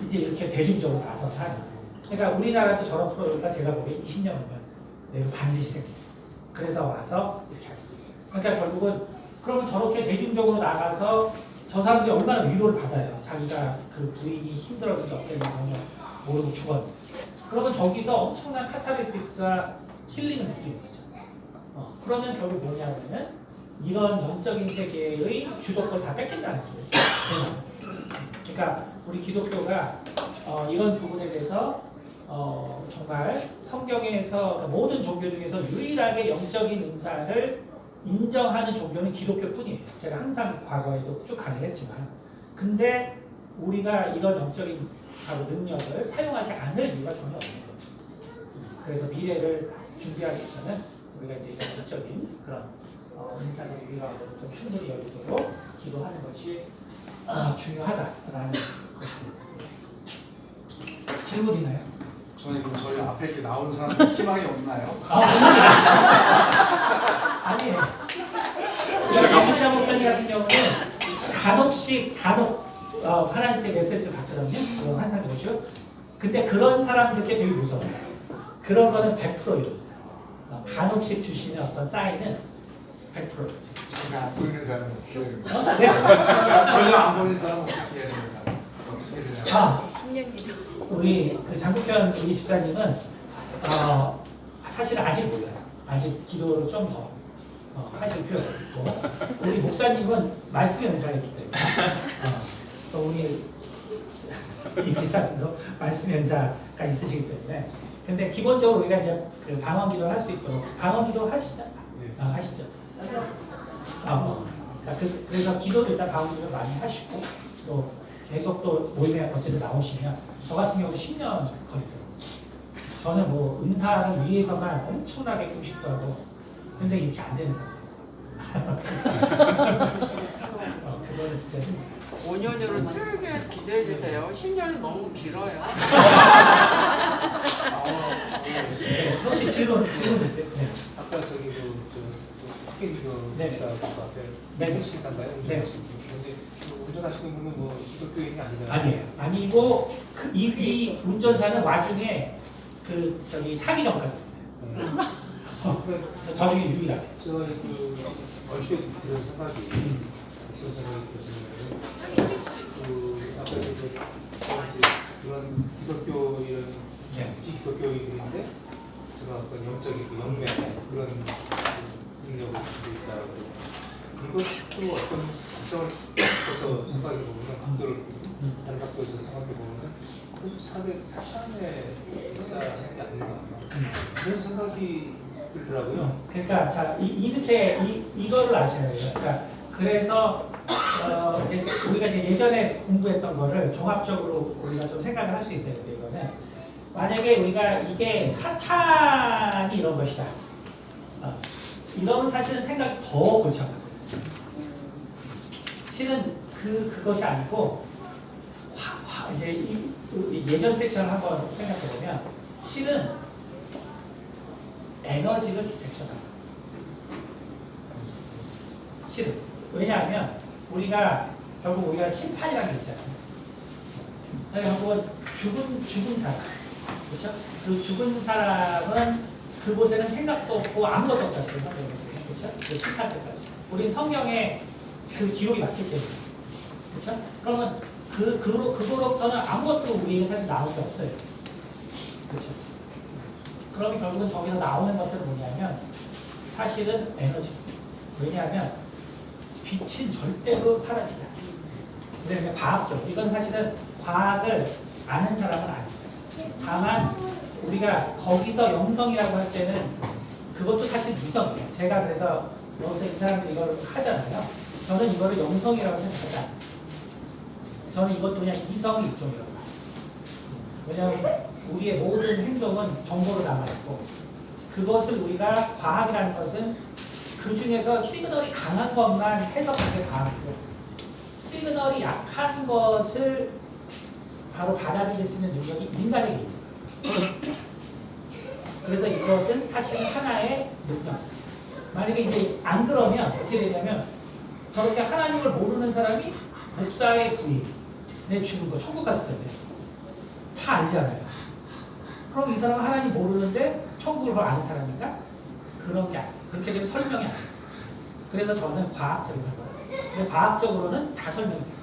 이제 이렇게 대중적으로 나서서 하는 거예요. 그러니까 우리나라도 저런 프로그램가 제가 보기에 20년 후면 내가 반드시 생겨요. 그래서 와서 이렇게 하는 거예요. 그러니까 결국은 그러면 저렇게 대중적으로 나가서 저 사람들이 얼마나 위로를 받아요. 자기가 그 부인이 힘들었는지 어땠는지 전혀 모르고 죽었는데. 그러면 저기서 엄청난 카타르시스와 힐링을 느끼는 거죠. 그러면 결국 뭐냐면은 이런 영적인 세계의 주도권을 다 뺏긴다는 거죠. 그러니까 우리 기독교가 이런 부분에 대해서 정말 성경에서 그러니까 모든 종교 중에서 유일하게 영적인 은사를 인정하는 종교는 기독교뿐이에요. 제가 항상 과거에도 쭉 강의했지만 근데 우리가 이런 영적인 능력을 사용하지 않을 이유가 전혀 없는 거죠. 그래서 미래를 준비하기 위해서는 우리가 이제 영적인 그런 은사를 우리가 좀 충분히 열리도록 기도하는 것이 중요하다라는 것입니다. 질문 있나요? 저희 그럼 저희 앞에 이렇게 나오는 사람 희망이 없나요? 아니에요. 장기차 목사님 같은 경우는 간혹 하나님께 메시지를 받거든요. 그런 환상이 오죠. 근데 그런 사람들께 되게 무서워요. 그런 거는 100% 이루어져요. 간혹씩 주시는 어떤 사인은 100%죠. 제가 안 보이는 사람은 어떻게 해야 됩니까? 네. 전혀 안 보이는 사람은 어떻게 해야 됩니까? 어떻게 해야 되나요? 우리 그 장국현 우리 집사님은 사실 아직 몰라요. 아직 기도를 좀 더 하실 필요가 있고, 우리 목사님은 말씀 연사였기 때문에 또 우리 이 기사님도 말씀 연사가 있으시기 때문에. 근데 기본적으로 우리가 이제 그 방언 기도를 할 수 있도록 방언 기도 하시죠? 하시죠. 그래서 기도를 일단 방언 기도 많이 하시고 또 계속 또 모임에 어쨌든 나오시면 저 같은 경우도 10년 걸리세요. 저는 뭐 은사를 위해서만 엄청나게 금식도 하고 근데 이렇게 안 되는 사람이었어요. 그거는 진짜 힘들어요. 5년으로 쭉 기대해 주세요. 10년이 너무 길어요. 네, 혹시 질문 있으세요? 네. 아까 저기 학교기도 네. 앞에 네. 신사인가요? 네. 근데 운전하시는 분은 뭐 기독교인이 아니잖아요. 아니에요. 아니고 이 운전사는 와중에 저기 사기 전까지 있어요. 저 중에 유일하게. 저희 어떻게 들은 생각이 앞에 이제 그런 기독교 이런 기독교인들인데 제가 어떤 영적인 영매 그런 능력을 가지고 있다고 이것도 어떤 특성을 써서 생각해 보면 각도를 다른 각도에서 생각해 보면 사람의 역사하는 게 아닌가 그런 생각이 들더라고요. 그러니까 자 이렇게 이거를 아셔야 돼요. 그러니까 그래서 이제 우리가 이제 예전에 공부했던 거를 종합적으로 우리가 좀 생각을 할 수 있어요. 이거는 만약에 우리가 이게 사탄이 이런 것이다. 이런 사실은 생각이 더 골치 아파져요. 실은 그것이 아니고 이제 예전 섹션을 한번 생각해 보면 실은 에너지를 디텍션합니다. 실은 왜냐하면 결국 우리가 심판이라는 게 있잖아요. 결국은 죽은 사람, 그렇죠? 그 죽은 사람은 그곳에는 생각도 없고 아무것도 없다는 거예요. 그렇죠? 그 심판 때까지. 우리는 성경에 그 기록이 맞기 때문에, 그렇죠? 그러면 그거로부터는 아무것도 우리에게 사실 나올 게 없어요. 그렇죠? 그러면 결국은 저기서 나오는 것들은 뭐냐면 사실은 에너지입니다. 왜냐하면 빛은 절대로 사라지지 않아요. 근데 과학적, 이건 사실은 과학을 아는 사람은 아닙니다. 다만 우리가 거기서 영성이라고 할 때는 그것도 사실 이성이에요. 제가 그래서 여기서 이 사람들이 이걸 하잖아요. 저는 이거를 영성이라고 생각하지 않아요. 저는 이것도 그냥 이성의 일종이라고 봐요. 왜냐하면 우리의 모든 행동은 정보로 남아있고 그것을 우리가 과학이라는 것은 그 중에서 시그널이 강한 것만 해석하는 게 과학이고 시그널이 약한 것을 바로 받아들일 수 있는 능력이 인간에게 있는 거예요. 그래서 이것은 사실 하나의 능력. 만약에 이제 안 그러면 어떻게 되냐면 저렇게 하나님을 모르는 사람이 목사의 부인, 내 죽은 거 천국 갔을 텐데 다 알잖아요. 그럼 이 사람은 하나님 모르는데 천국을 아는 사람인가? 그런 게 아니에요. 그렇게 되면 설명이 안 돼요. 그래서 저는 과학적인 설명을. 근데 과학적으로는 다 설명이 돼요.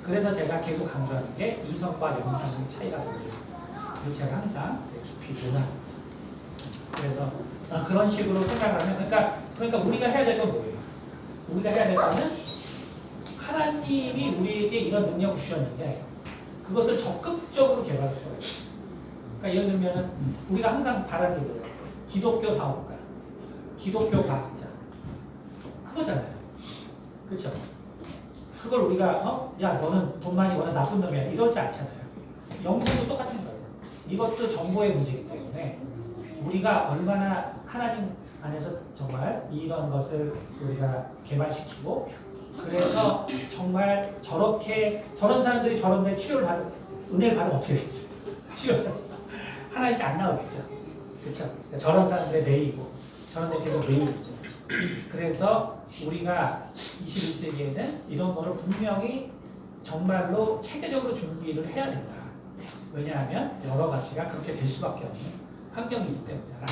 그래서 제가 계속 강조하는 게 이성과 영성의 차이가 보여요. 그걸 제가 항상 깊이 논하는 거죠. 그래서 그런 식으로 생각을 하면 그러니까 우리가 해야 될 건 뭐예요? 우리가 해야 될 거는 하나님이 우리에게 이런 능력을 주셨는데 그것을 적극적으로 개발할 거예요. 그러니까 예를 들면 우리가 항상 바라는 게 뭐예요? 기독교 사업가, 기독교 과학자 그거잖아요. 그렇죠? 그걸 우리가 야 너는 돈 많이 버는 나쁜 놈이야 이러지 않잖아요. 영성도 똑같은 거예요. 이것도 정보의 문제이기 때문에 우리가 얼마나 하나님 안에서 정말 이런 것을 우리가 개발시키고 그래서 정말 저런 사람들이 저런데 치료를 은혜를 받으면 어떻게 되겠어요? 치료를 하나님께 안 나오겠죠. 그렇죠? 저런 사람들의 매이고 저런 데 계속 매이겠죠. 그래서 우리가 21세기에는 이런 거를 분명히 정말로 체계적으로 준비를 해야 된다. 왜냐하면 여러 가지가 그렇게 될 수밖에 없는 환경이기 때문이다.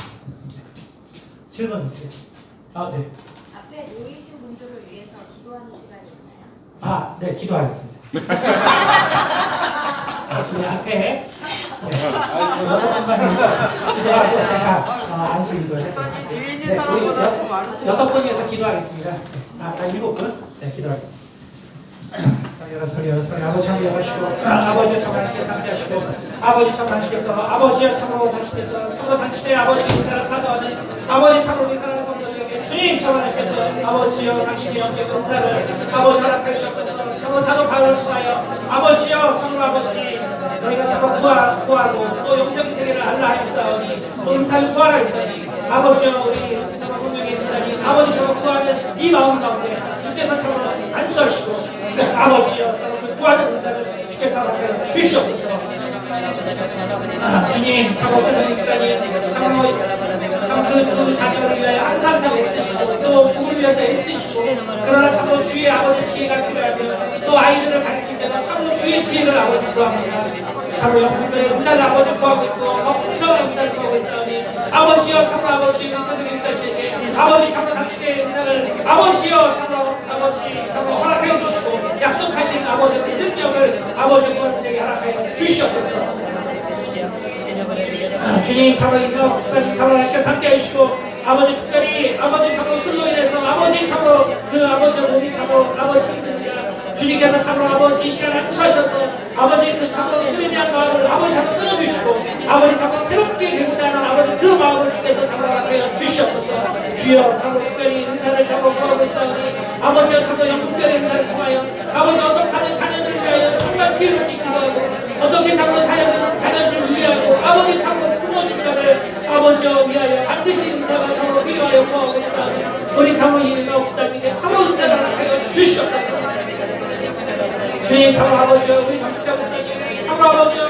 질문 있어요? 네. 앞에 놓이신 분들을 위해서 기도하는 시간이 있나요? 네, 기도하겠습니다. 그 앞에 여러분만 기도하고 제가 안수 기도를 했습니다. 뒤에 있는 네, 사람보다 더 우리 많은 6분이어서 기도하겠습니다. 7분? 네, 기도하겠습니다. 서리 아버지 참 여러시고 아버지 참 하시게 상대하시고 아버지 참 하시겠어 아버지야 참으로 당신께서 참으로 당신의 아버지 인사를 사서하는 아버지 참으로 우리 사랑하는 성도들에게 주님 참 하시겠어 아버지여 당신의 영적 은사를 아버지 허락해 주셨거든요 참으로 사도 바울을 통하여 아버지여 참으로 아버지 너희가 참으로 구하고 또 영적인 세계를 알라 하였사오니 또 은사를 구하라 했으니 아버지여 우리 참으로 성령의 진단이 아버지 참으로 구하는 이 마음 가운데 주께서 참으로 안수하시고 아버지여 그 구하는 은사를 주께서 허락해 주시옵소서. 주님 참으로 세상의 기사님 참 그 자녀를 위하여 항상 참 애쓰시고 또 부모를 위해서 애쓰시고 그러나 참으로 주의 아버지 지혜가 필요하며 또 아이들을 가르칠 때는 참으로 주의 지혜를 아버지 구합니다. 참으로 영분들의 은사를 아버지 구하고 있고 풍성한 은사를 구하고 있사오니 아버지여 참으로 아버지 세상의 기사님에게 아버지 참으로 당신의 은사를 아버지여 참으로 아버지 참으로 허락해 주시고 약속하신 아버지 그 능력을 아버지 구원에게 허락해 주시옵소서. 주님 참으로 인도 국사님 참으로 하시게 함께 해주시고 아버지 특별히 아버지 참으로 술로 인해서 아버지 참으로 그 아버지 몸이 참으로 아버지 힘듭니다. 주님께서 참으로 아버지 이 시간에 안수하셔서 아버지 그 참으로 술에 대한 마음을 아버지 참으로 끊어주시고 아버지 참으로 새롭게 되고자 하는 아버지 그 마음을 주께서 참으로 하여 주시옵소서. 주여 참으로 특별히 은사를 참으로 구하고 있사오니 아버지여 참으로 영특별히 은사를 통하여 아버지 어떻게 하는 자녀들을 위하여 정말 지혜롭게 기도하고 어떻게 참으로 자녀들을 위하고 아버지 참으로 부모님들을 아버지여 위하여 반드시 은사가 참으로 필요하여 구하고 있사오니 우리 참으로 이 은사 옥사님께 참으로 은사를 하여 주시옵소서. 주님 참으로 아버지여 우리 정치자 목사님 참으로 아버지여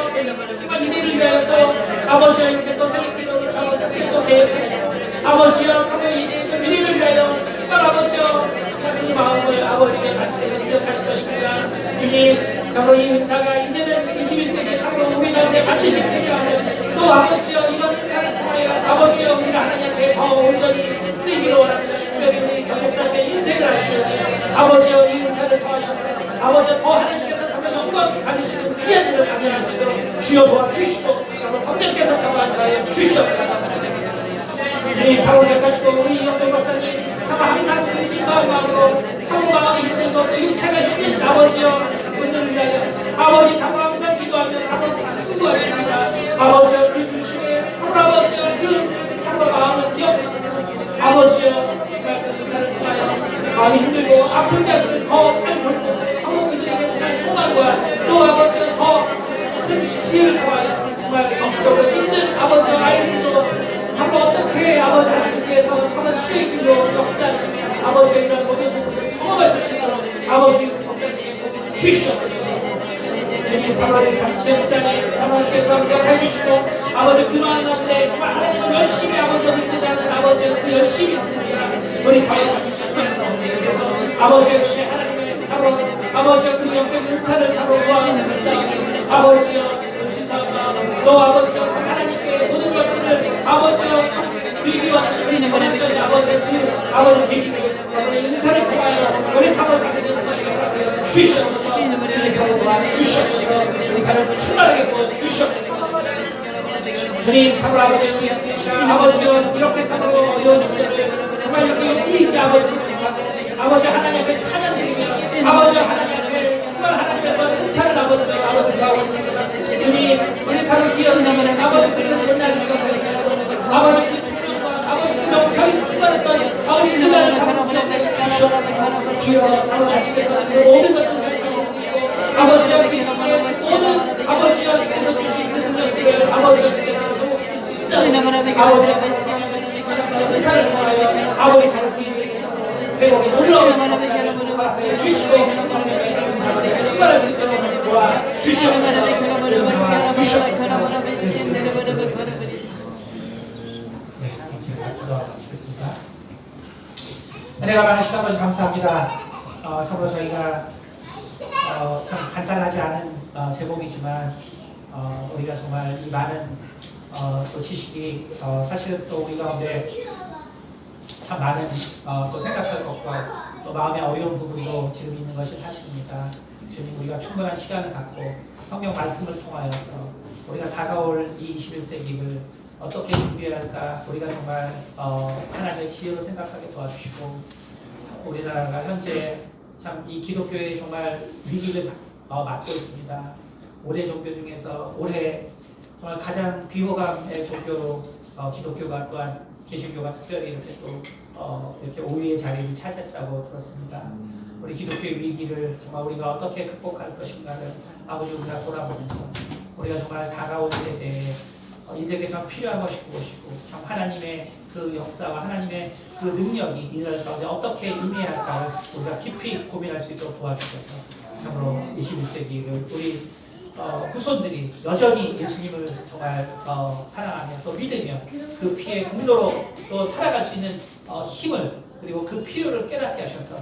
정말 이들을 위하여 또 아버지여 이렇게 또 새롭게 기도를 참으로 또 계획하시고 아버지여 참으로 이들을 위하여 정말 아버지여 같은 마음을 아버지여 같이 기억하실 것입니다. 주님 참으로 이 은사가 이제는 21세기에 참으로 우리 가운데 반드시 필요하며 또 아버지여 이런 은사를 통하여 아버지여 우리가 하나님 앞에 더 온전히 쓰이기로 원합니다. 특별히 우리 정목사님의 인생을 하시오니 아버지여 이 은사를 더하셔서 아버지여 더 하나님께서 참으로 영광 받으시는 귀한 일을 감당할 수 있도록 주여 도와주시고 참으로 성령께서 참으로 주시옵소서. 주님 참으로 역하시고 우리 영동 박사님 참으로 항상 그 진사한 마음으로 참으로 마음이 힘들어서 그 육체가 힘든 아버지여 은혜를 위하여 아버지 참으로 항상 기도하며 참으로 승부하십니다. 아버지여 그 중심에 참으로 아버지여 그 참으로 마음을 기억하시고 아버지여 정말 그 은사를 통하여 마음이 힘들고 아픈 자들을 더 잘 돌보고 참으로 그들에게 정말 소망과 또 아버지여 더 큰 지혜를 통하여 정말 정적으로 힘든 아버지여 아이들도 참으로 어떻게 아버지 하나님께서 참으로 치료의 길로 역사하시며 아버지의 이런 모든 부분을 경험할 수 있도록 아버지 목사님께 주시옵소서. 주님 참으로 장시장에 참으로께서 기억해 주시고 아버지 그 마음 가운데 정말 하나님을 열심히 아버지를 믿고자 하는 아버지의 그 열심이 있습니다. 우리 참으로 아버지의 주의 하나님의 참으로 아버지의 그 영적 은사를 참으로 구하는 것입니다. 아버지여 신사가 또 아버지여 참 하나님께 모든 것들을 아버지여 참 위기와 시기는 원한전이 아버지의 주 아버지 계기를 참으로 인사를 통하여 우리 참으로 자기들 통하여 주시옵소서. 주님 참으로 도와주시옵소서. 우리 사람을 충만하게 부어주시옵소서. 주님 참으로 아버지여 이렇게 참으로 이런 시절을 정말 이렇게 이익이 아버지 하나님 앞에 찬양드리며 아버지 하나님 앞에 정말 하나님 앞에 은사를 아버지 구하고 있습니다. 주님 우리 참으로 기억나면 아버지 그런 옛날 기억하시고 아버지 그 축복과 아버지 그 영적인 충만했던 아버지 그날을 참으로 기억해 주시옵소서. 주여 참으로 하시겠다 모든 것들을 살펴볼 수 있고 아버지여 그 모든 아버지여 주께서 주신 그 능력들을 아버지여 주께서 아버지 자식이 회복이 놀라운 주시고 신발을 주시고 주시고 기도하겠습니다. 은혜가 많으신 아버지 감사합니다. 참으로 저희가 참 간단하지 않은 제목이지만 우리가 정말 이 많은 또 지식이 사실 또 우리 가운데 참 많은 또 생각할 것과 또 마음의 어려운 부분도 지금 있는 것이 사실입니다. 주님, 우리가 충분한 시간을 갖고 성경 말씀을 통하여서 우리가 다가올 이 21세기를 어떻게 준비해야 할까, 우리가 정말 하나님의 지혜로 생각하게 도와주시고, 우리나라가 현재 참 이 기독교의 정말 위기를 맞고 있습니다. 올해 종교 중에서 올해 정말 가장 비호감의 종교로 기독교가 또한 개신교가 특별히 이렇게 또 이렇게 5위의 자리를 차지했다고 들었습니다. 우리 기독교의 위기를 정말 우리가 어떻게 극복할 것인가를 아버지 우리가 돌아보면서 우리가 정말 다가올 세대에 이들에게 참 필요한 것이 무엇이고 참 하나님의 그 역사와 하나님의 그 능력이 이들 가운데 어떻게 임해야 할까를 우리가 깊이 고민할 수 있도록 도와주셔서 참으로 21세기를 우리 후손들이 여전히 예수님을 정말 사랑하며 또 믿으며 그 피의 공로로 또 살아갈 수 있는 힘을 그리고 그 필요를 깨닫게 하셔서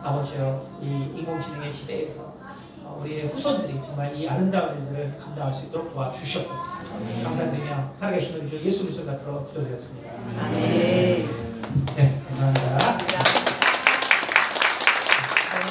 아버지여 이 인공지능의 시대에서 우리의 후손들이 정말 이 아름다운 일들을 감당할 수 있도록 도와주시옵소서. 감사드리며 살아계신 우리 주 예수 그리스도 같으로 기도드렸습니다. 아멘.